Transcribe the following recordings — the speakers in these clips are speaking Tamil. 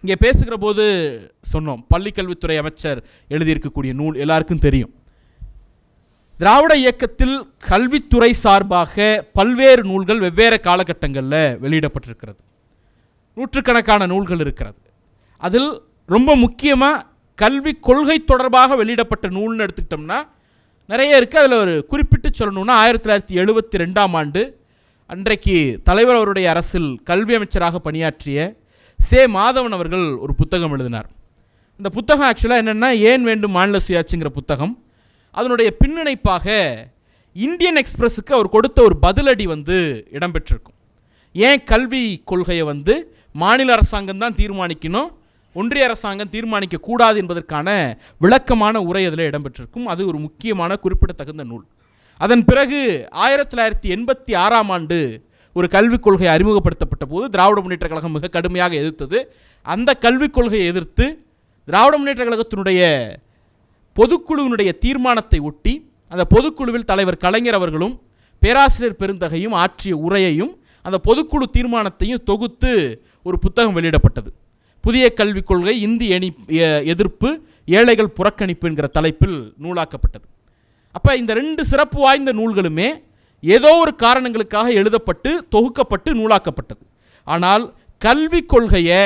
இங்கே பேசுகிற போது சொன்னோம், பள்ளிக்கல்வித்துறை அமைச்சர் எழுதியிருக்கக்கூடிய நூல் எல்லாருக்கும் தெரியும். திராவிட இயக்கத்தில் கல்வித்துறை சார்பாக பல்வேறு நூல்கள் வெவ்வேறு காலகட்டங்களில் வெளியிடப்பட்டிருக்கிறது. நூற்றுக்கணக்கான நூல்கள் இருக்கிறது. அதில் ரொம்ப முக்கியமாக கல்வி கொள்கை தொடர்பாக வெளியிடப்பட்ட நூல்னு எடுத்துக்கிட்டோம்னா நிறைய இருக்குது. அதில் ஒரு குறிப்பிட்டு சொல்லணும்னா 1972ஆம் ஆண்டு அன்றைக்கு தலைவர் அவருடைய அரசில் கல்வி அமைச்சராக பணியாற்றிய மாதவன் அவர்கள் ஒரு புத்தகம் எழுதினார். இந்த புத்தகம் ஆக்சுவலாக என்னென்னா ஏன் வேண்டும் மாநில சுயாட்சிங்கிற புத்தகம். அதனுடைய பின்னிணைப்பாக இந்தியன் எக்ஸ்பிரஸுக்கு அவர் கொடுத்த ஒரு பதிலடி இடம்பெற்றிருக்கும். ஏன் கல்வி கொள்கையை மாநில அரசாங்கம் தான் தீர்மானிக்கணும், ஒன்றிய அரசாங்கம் தீர்மானிக்க கூடாது என்பதற்கான விளக்கமான உரை அதில் இடம்பெற்றிருக்கும். அது ஒரு முக்கியமான குறிப்பிடத்தகுந்த நூல். அதன் பிறகு 1986ஆம் ஆண்டு ஒரு கல்விக் கொள்கை அறிமுகப்படுத்தப்பட்ட போது திராவிட முன்னேற்ற கழகம் மிக கடுமையாக எதிர்த்தது. அந்த கல்விக் கொள்கையை எதிர்த்து திராவிட முன்னேற்ற கழகத்தினுடைய பொதுக்குழுவினுடைய தீர்மானத்தை ஒட்டி அந்த பொதுக்குழுவில் தலைவர் கலைஞர் அவர்களும் பேராசிரியர் பெருந்தகையும் ஆற்றிய உரையையும் அந்த பொதுக்குழு தீர்மானத்தையும் தொகுத்து ஒரு புத்தகம் வெளியிடப்பட்டது. புதிய கல்விக் கொள்கை, இந்தி எதிர்ப்பு, ஏழைகள் புறக்கணிப்பு என்கிற தலைப்பில் நூலாக்கப்பட்டது. அப்போ இந்த 2 சிறப்பு வாய்ந்த நூல்களுமே ஏதோ ஒரு காரணங்களுக்காக எழுதப்பட்டு தொகுக்கப்பட்டு நூலாக்கப்பட்டது. ஆனால் கல்விக் கொள்கையை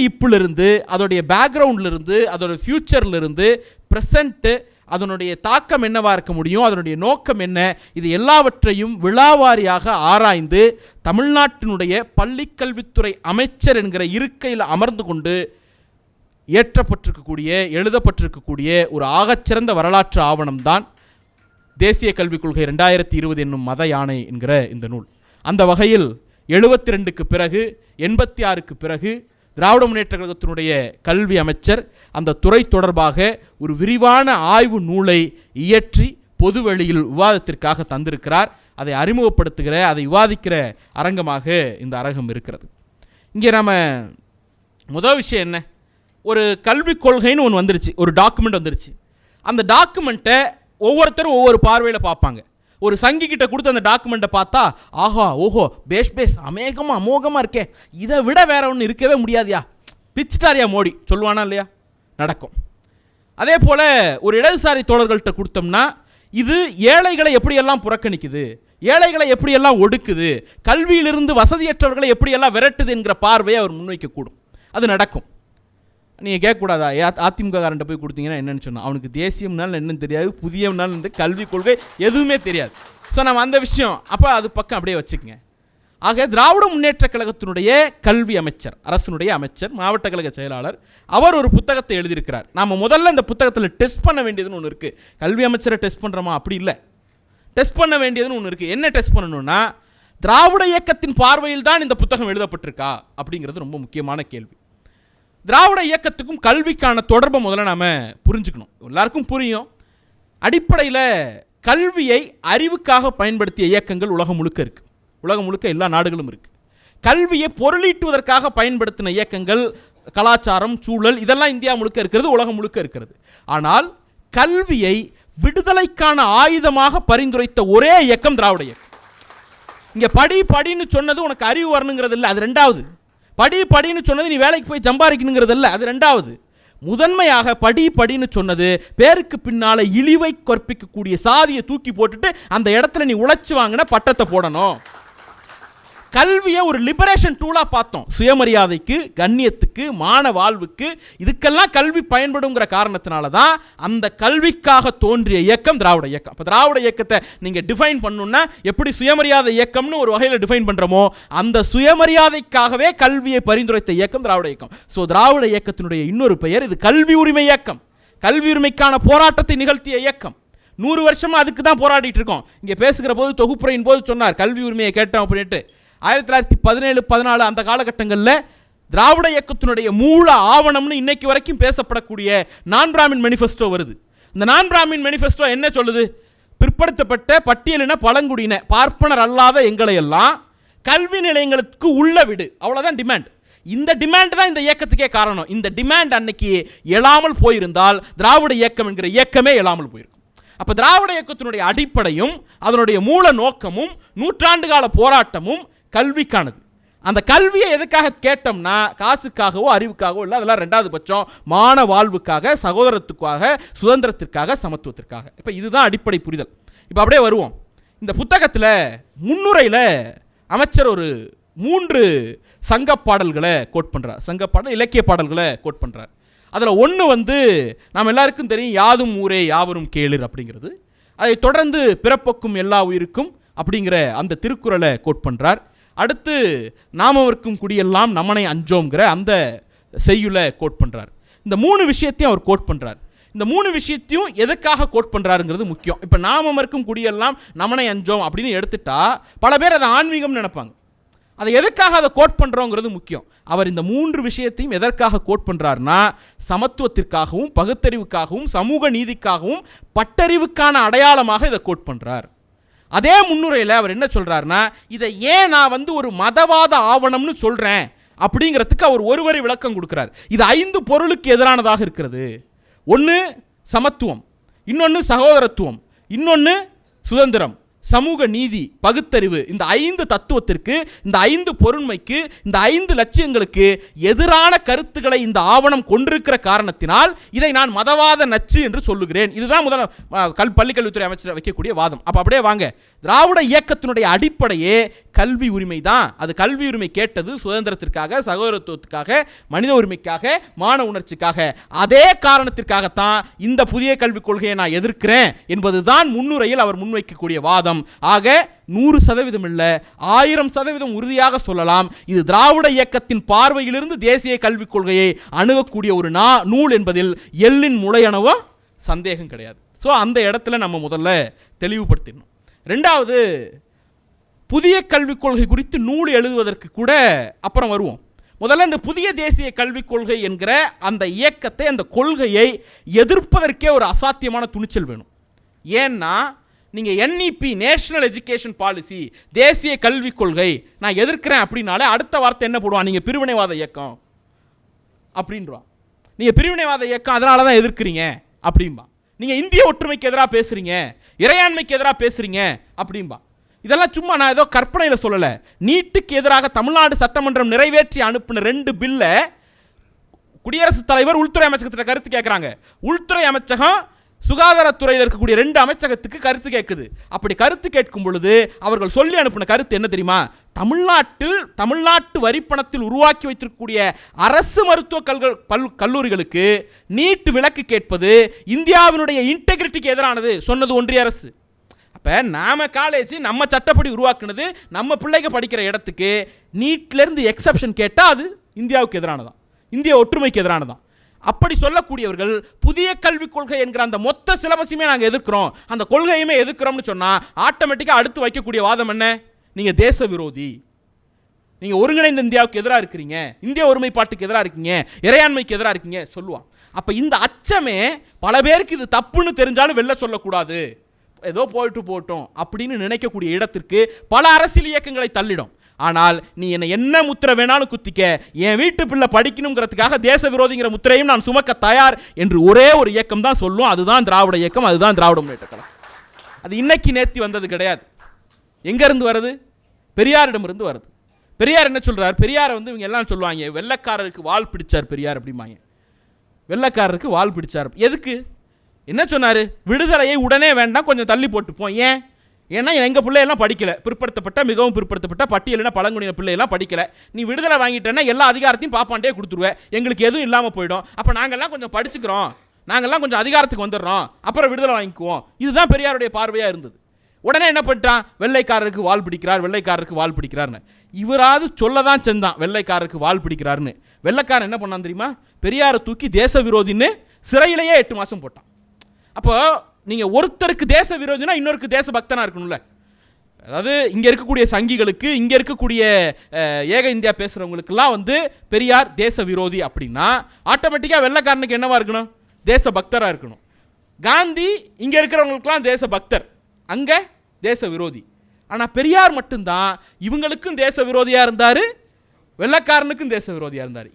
இப்பிலிருந்து அதோடைய பேக்ரவுண்ட்லேருந்து அதோட ஃப்யூச்சர்லேருந்து ப்ரெசண்ட்டு அதனுடைய தாக்கம் என்னவாக இருக்க முடியும், அதனுடைய நோக்கம் என்ன, இது எல்லாவற்றையும் விழாவாரியாக ஆராய்ந்து தமிழ்நாட்டினுடைய பள்ளிக்கல்வித்துறை அமைச்சர் என்கிற இருக்கையில் அமர்ந்து கொண்டு ஏற்றப்பட்டிருக்கக்கூடிய எழுதப்பட்டிருக்கக்கூடிய ஒரு ஆகச்சிறந்த வரலாற்று ஆவணம் தான் தேசிய கல்விக் கொள்கை 2020 என்னும் மத யானை என்கிற இந்த நூல். அந்த வகையில் 72க்கு பிறகு 86க்கு பிறகு திராவிட முன்னேற்ற கழகத்தினுடைய கல்வி அமைச்சர் அந்த துறை தொடர்பாக ஒரு விரிவான ஆய்வு நூலை இயற்றி பொதுவெளியில் விவாதத்திற்காக தந்திருக்கிறார். அதை அறிமுகப்படுத்துகிற, அதை விவாதிக்கிற அரங்கமாக இந்த அரங்கம் இருக்கிறது. இங்கே நம்ம முதல் விஷயம் என்ன, ஒரு கல்விக் கொள்கைன்னு ஒன்று வந்துருச்சு, ஒரு டாக்குமெண்ட் வந்துருச்சு. அந்த டாக்குமெண்ட்டை ஒவ்வொருத்தரும் ஒவ்வொரு பார்வையில் பார்ப்பாங்க. ஒரு சங்கிக்கிட்ட கொடுத்து அந்த டாக்குமெண்ட்டை பார்த்தா ஆஹா ஓஹோ பேஷ் அமோகமாக இருக்கே, இதை விட வேற ஒன்று இருக்கவே முடியாதியா, பிச்சிட்டாரியா மோடி சொல்லுவானா இல்லையா, நடக்கும். அதே போல் ஒரு இடதுசாரி தோழர்கள்ட்ட கொடுத்தோம்னா இது ஏழைகளை எப்படியெல்லாம் புறக்கணிக்குது, ஏழைகளை எப்படியெல்லாம் ஒடுக்குது, கல்வியிலிருந்து வசதியற்றவர்களை எப்படியெல்லாம் விரட்டுது என்கிற பார்வையை அவர் முன்வைக்கக்கூடும். அது நடக்கும். நீங்கள் கேட்கக்கூடாதா, அதிமுக காரண்ட போய் கொடுத்தீங்கன்னா என்னென்னு சொன்னால் அவனுக்கு தேசியம்னாலும் என்னன்னு தெரியாது, புதியம்னாலும் இந்த கல்விக் கொள்கை எதுவுமே தெரியாது. ஸோ நம்ம அந்த விஷயம் அப்போ அது பக்கம் அப்படியே வச்சுக்கங்க. ஆக திராவிட முன்னேற்ற கழகத்தினுடைய கல்வி அமைச்சர், அரசனுடைய அமைச்சர், மாவட்ட கழக செயலாளர், அவர் ஒரு புத்தகத்தை எழுதியிருக்கிறார். நாம் முதல்ல இந்த புத்தகத்தில் டெஸ்ட் பண்ண வேண்டியதுன்னு ஒன்று இருக்குது. கல்வி அமைச்சரை டெஸ்ட் பண்ணுறோமா, அப்படி இல்லை. டெஸ்ட் பண்ண வேண்டியதுன்னு ஒன்று இருக்குது. என்ன டெஸ்ட் பண்ணணும்னா திராவிட இயக்கத்தின் பார்வையில் தான் இந்த புத்தகம் எழுதப்பட்டிருக்கா அப்படிங்கிறது ரொம்ப முக்கியமான கேள்வி. திராவிட இயக்கத்துக்கும் கல்விக்கான தொடர்பை முதல்ல நாம் புரிஞ்சுக்கணும். எல்லாருக்கும் புரியும். அடிப்படையில் கல்வியை அறிவுக்காக பயன்படுத்திய இயக்கங்கள் உலகம் முழுக்க இருக்குது. உலகம் முழுக்க எல்லா நாடுகளும் இருக்குது. கல்வியை பொருளீட்டுவதற்காக பயன்படுத்தின இயக்கங்கள், கலாச்சாரம், சூழல் இதெல்லாம் இந்தியா முழுக்க இருக்கிறது, உலகம் முழுக்க இருக்கிறது. ஆனால் கல்வியை விடுதலைக்கான ஆயுதமாக பரிந்துரைத்த ஒரே இயக்கம் திராவிட இயக்கம். இங்கே படின்னு சொன்னது உனக்கு அறிவு வரணுங்கிறது இல்லை, அது ரெண்டாவது. படின்னு சொன்னது நீ வேலைக்கு போய் சம்பாதிக்கணுங்கிறது இல்லை, அது ரெண்டாவது. முதன்மையாக படின்னு சொன்னது பேருக்கு பின்னால இழிவை கற்பிக்கக்கூடிய சாதியை தூக்கி போட்டுட்டு அந்த இடத்துல நீ உழைச்சி வாங்கின பட்டத்தை போடணும். கல்வியை ஒரு லிபரேஷன் டூலாக பார்த்தோம். சுயமரியாதைக்கு, கண்ணியத்துக்கு, மான வாழ்வுக்கு, இதுக்கெல்லாம் கல்வி பயன்படுங்கிற காரணத்தினால தான் அந்த கல்விக்காக தோன்றிய இயக்கம் திராவிட இயக்கம். இப்போ திராவிட இயக்கத்தை நீங்கள் டிஃபைன் பண்ணணும்னா எப்படி சுயமரியாதை இயக்கம்னு ஒரு வகையில் டிஃபைன் பண்ணுறோமோ அந்த சுயமரியாதைக்காகவே கல்வியை பரிந்துரைத்த இயக்கம் திராவிட இயக்கம். ஸோ திராவிட இயக்கத்தினுடைய இன்னொரு பெயர் இது கல்வி உரிமை இயக்கம். கல்வி உரிமைக்கான போராட்டத்தை நிகழ்த்திய இயக்கம். 100 வருஷமாக அதுக்கு தான் போராடிட்டு இருக்கோம். இங்கே பேசுகிற போது தொகுப்புரையின் போது சொன்னார் கல்வி உரிமையை கேட்டோம் அப்படின்ட்டு. 1917-14 அந்த காலகட்டங்களில் திராவிட இயக்கத்தினுடைய மூல ஆவணம்னு இன்னைக்கு வரைக்கும் பேசப்படக்கூடிய நான் பிராமின் மேனிஃபெஸ்டோ வருது. இந்த நான் பிராமின் மேனிஃபெஸ்டோ என்ன சொல்லுது? பிற்படுத்தப்பட்ட பட்டியலின பழங்குடியின பார்ப்பனர் அல்லாத எங்களை எல்லாம் கல்வி நிலையங்களுக்கு உள்ள விடு, அவ்வளோதான் டிமாண்ட். இந்த டிமாண்ட் தான் இந்த இயக்கத்துக்கே காரணம். இந்த டிமாண்ட் அன்னைக்கு எழாமல் போயிருந்தால் திராவிட இயக்கம் என்கிற இயக்கமே எழாமல் போயிருக்கும். அப்போ திராவிட இயக்கத்தினுடைய அடிப்படையும் அதனுடைய மூல நோக்கமும் 100 ஆண்டு கால போராட்டமும் கல்விக்கானது. அந்த கல்வியை எதுக்காக கேட்டோம்னா காசுக்காகவோ அறிவுக்காகவோ இல்லை, அதெல்லாம் ரெண்டாவது பட்சம். மான வாழ்வுக்காக, சகோதரத்துக்காக, சுதந்திரத்திற்காக, சமத்துவத்திற்காக. இப்போ இதுதான் அடிப்படை புரிதல். இப்போ அப்படியே வருவோம். இந்த புத்தகத்தில் முன்னுரையில் அமைச்சர் ஒரு 3 சங்க பாடல்களை கோட் பண்ணுறார். சங்க பாடல், இலக்கிய பாடல்களை கோட் பண்ணுறார். அதில் ஒன்று நாம் எல்லாருக்கும் தெரியும், யாதும் ஊரே யாவரும் கேளிர் அப்படிங்கிறது. அதை தொடர்ந்து பிறப்பொக்கும் எல்லா உயிருக்கும் அப்படிங்கிற அந்த திருக்குறளை கோட் பண்ணுறார். அடுத்து நாமவர்க்கும் குடியெல்லாம் நமனை அஞ்சோங்கிற அந்த செய்யுளை கோட் பண்ணுறார். இந்த 3 விஷயத்தையும் அவர் கோட் பண்ணுறார். இந்த 3 விஷயத்தையும் எதுக்காக கோட் பண்ணுறாருங்கிறது முக்கியம். இப்போ நாமவர்க்கும் குடியெல்லாம் நமனை அஞ்சோம் அப்படின்னு எடுத்துட்டா பல பேர் அதை ஆன்மீகம்னு நினைப்பாங்க. அதை எதுக்காக அதை கோட் பண்ணுறோங்கிறது முக்கியம். அவர் இந்த 3 விஷயத்தையும் எதற்காக கோட் பண்ணுறாருன்னா, சமத்துவத்திற்காகவும், பகுத்தறிவுக்காகவும், சமூக நீதிக்காகவும், பட்டறிவுக்கான அடையாளமாக இதை கோட் பண்ணுறார். அதே முன்னுரையில் அவர் என்ன சொல்கிறாருன்னா, இதை ஏன் நான் ஒரு மதவாத ஆவணம்னு சொல்கிறேன் அப்படிங்கிறதுக்கு அவர் ஒரு வரி விளக்கம் கொடுக்குறார். இது 5 பொருளுக்கு எதிரானதாக இருக்கிறது. ஒன்று சமத்துவம், இன்னொன்று சகோதரத்துவம், இன்னொன்று சுதந்திரம், சமூக நீதி, பகுத்தறிவு. இந்த 5 தத்துவத்திற்கு, இந்த 5 பொருண்மைக்கு, இந்த 5 லட்சியங்களுக்கு எதிரான கருத்துக்களை இந்த ஆவணம் கொண்டிருக்கிற காரணத்தினால் இதை நான் மதவாத நச்சு என்று சொல்லுகிறேன். இதுதான் பள்ளிக்கல்வித்துறை அமைச்சர் வைக்கக்கூடிய வாதம். அப்போ அப்படியே வாங்க, திராவிட இயக்கத்தினுடைய அடிப்படையே கல்வி உரிமை தான். அது கல்வி உரிமை கேட்டது சுதந்திரத்திற்காக, சகோதரத்துவத்துக்காக, மனித உரிமைக்காக, மான உணர்ச்சிக்காக. அதே காரணத்திற்காகத்தான் இந்த புதிய கல்விக் கொள்கையை நான் எதிர்க்கிறேன் என்பதுதான் முன்னுரையில் அவர் முன்வைக்கக்கூடிய வாதம். ஆக 100% இல்லை, 1000% உறுதியாக சொல்லலாம், இது திராவிட இயக்கத்தின் பார்வையிலிருந்து தேசிய கல்விக் கொள்கையை அணுகக்கூடிய ஒரு நூல் என்பதில் எள்ளின் முளையனவோ சந்தேகம் கிடையாது. ஸோ அந்த இடத்துல நம்ம முதல்ல தெளிவுபடுத்திடணும். ரெண்டாவது, புதிய கல்விக் கொள்கை குறித்து நூல் எழுதுவதற்கு கூட அப்புறம் வருவோம். முதல்ல இந்த புதிய தேசிய கல்விக் கொள்கை என்கிற அந்த இயக்கத்தை, அந்த கொள்கையை எதிர்ப்பதற்கே ஒரு அசாத்தியமான துணிச்சல் வேணும். ஏன்னா நீங்கள் NEP, நேஷனல் எஜுகேஷன் பாலிசி, தேசிய கல்விக் கொள்கை நான் எதிர்க்கிறேன் அப்படின்னாலே அடுத்த வார்த்தை என்ன போடுவான், நீங்கள் பிரிவினைவாத இயக்கம் அப்படின்றான். நீங்கள் பிரிவினைவாத இயக்கம் அதனால தான் எதிர்க்கிறீங்க அப்படின்பா. நீங்கள் இந்திய ஒற்றுமைக்கு எதிராக பேசுகிறீங்க, இறையாண்மைக்கு எதிராக பேசுகிறீங்க அப்படின்பா. இதெல்லாம் சும்மா நான் ஏதோ கற்பனையில் சொல்லலை. நீட்டுக்கு எதிராக தமிழ்நாடு சட்டமன்றம் நிறைவேற்றி அனுப்பின 2 பில்லை குடியரசுத் தலைவர் உள்துறை அமைச்சகத்தில் கருத்து கேட்குறாங்க. உள்துறை அமைச்சகம் சுகாதாரத்துறையில் இருக்கக்கூடிய 2 அமைச்சகத்துக்கு கருத்து கேட்குது. அப்படி கருத்து கேட்கும் பொழுது அவர்கள் சொல்லி அனுப்பின கருத்து என்ன தெரியுமா? தமிழ்நாட்டு வரிப்பணத்தில் உருவாக்கி வைத்திருக்கக்கூடிய அரசு மருத்துவ கல்லூரிகளுக்கு நீட் விலக்கு கேட்பது இந்தியாவினுடைய இன்டெகிரிட்டிக்கு எதிரானது சொன்னது ஒன்றிய அரசு. அப்போ நாம காலேஜ் நம்ம சட்டப்படி உருவாக்குனது, நம்ம பிள்ளைங்க படிக்கிற இடத்துக்கு நீட்லேருந்து எக்ஸப்ஷன் கேட்டால் அது இந்தியாவுக்கு எதிரானதான், இந்திய ஒற்றுமைக்கு எதிரானதான். அப்படி சொல்லக்கூடியவர்கள் புதிய கல்விக் கொள்கை என்கிற அந்த மொத்த சிலபஸுமே நாங்கள் எதிர்க்கிறோம், அந்த கொள்கையுமே எதிர்க்கிறோம்னு சொன்னால் ஆட்டோமேட்டிக்காக அடுத்து வைக்கக்கூடிய வாதம் என்ன? நீங்கள் தேச விரோதி, நீங்கள் ஒருங்கிணைந்த இந்தியாவுக்கு எதிராக இருக்கிறீங்க, இந்திய ஒருமைப்பாட்டுக்கு எதிராக இருக்கீங்க, இறையாண்மைக்கு எதிராக இருக்கீங்க சொல்லுவான். அப்போ இந்த அச்சமே பல பேருக்கு இது தப்புன்னு தெரிஞ்சாலும் வெளில சொல்லக்கூடாது, ஏதோ போயிட்டு போட்டோம் அப்படின்னு நினைக்கக்கூடிய இடத்திற்கு பல அரசியல் இயக்கங்களை தள்ளிடும். ஆனால் நீ என்ன முத்திரை வேணாலும் குத்திக்க, என் வீட்டு பிள்ளை படிக்கணுங்கிறதுக்காக தேச விரோதிங்கிற முத்திரையும் நான் சுமக்க தயார் என்று ஒரே ஒரு இயக்கம் தான் சொல்லும். அதுதான் திராவிட இயக்கம், அதுதான் திராவிட முன்னேற்றக் கழகம். அது இன்னைக்கு நேத்தி வந்தது கிடையாது. எங்கேருந்து வருது? பெரியாரிடமிருந்து வருது. பெரியார் என்ன சொல்கிறார்? பெரியாரை இவங்க எல்லாம் சொல்லுவாங்க, வெள்ளைக்காரருக்கு வால் பிடிச்சார் பெரியார் அப்படிம்பாங்க. வெள்ளைக்காரருக்கு வால் பிடிச்சார் எதுக்கு? என்ன சொன்னார்? விடுதலையை உடனே வேண்டாம், கொஞ்சம் தள்ளி போட்டுப்போம். ஏன்னா எங்கள் பிள்ளையெல்லாம் படிக்கலை, பிற்படுத்தப்பட்ட மிகவும் பிற்படுத்தப்பட்ட பட்டியலின பழங்குடியின பிள்ளையெல்லாம் படிக்கலை, நீ விடுதலை வாங்கிட்டேன்னா எல்லா அதிகாரத்தையும் பாப்பாண்டே கொடுத்துருவேன், எங்களுக்கு எதுவும் இல்லாமல் போயிடும், அப்போ நாங்கள்லாம் கொஞ்சம் படிச்சுக்கிறோம், நாங்கள்லாம் கொஞ்சம் அதிகாரத்துக்கு வந்துடுறோம், அப்புறம் விடுதலை வாங்கிக்குவோம். இதுதான் பெரியாருடைய பார்வையாக இருந்தது. உடனே என்ன பண்ணிட்டான்? வெள்ளைக்காரருக்கு வால் பிடிக்கிறார், வெள்ளைக்காரருக்கு வால் பிடிக்கிறார்னு. இவராது சொல்ல தான் செஞ்சான் வெள்ளைக்காரருக்கு வால் பிடிக்கிறாருன்னு. வெள்ளைக்காரன் என்ன பண்ணான் தெரியுமா? பெரியாரை தூக்கி தேச விரோதின்னு சிறையிலேயே 8 மாதம் போட்டான். அப்போ நீங்கள் ஒருத்தருக்கு தேச விரோதினா இன்னொருக்கு தேச பக்தனாக இருக்கணும்ல. அதாவது இங்கே இருக்கக்கூடிய சங்கிகளுக்கு, இங்கே இருக்கக்கூடிய ஏக இந்தியா பேசுகிறவங்களுக்கெல்லாம் பெரியார் தேச விரோதி அப்படின்னா ஆட்டோமேட்டிக்காக வெள்ளைக்காரனுக்கு என்னவா இருக்கணும்? தேச பக்தராக இருக்கணும். காந்தி இங்கே இருக்கிறவங்களுக்கெல்லாம் தேச பக்தர், அங்கே தேச விரோதி. ஆனால் பெரியார் மட்டும்தான் இவங்களுக்கும் தேச விரோதியாக இருந்தார், வெள்ளைக்காரனுக்கும் தேச விரோதியாக இருந்தார்.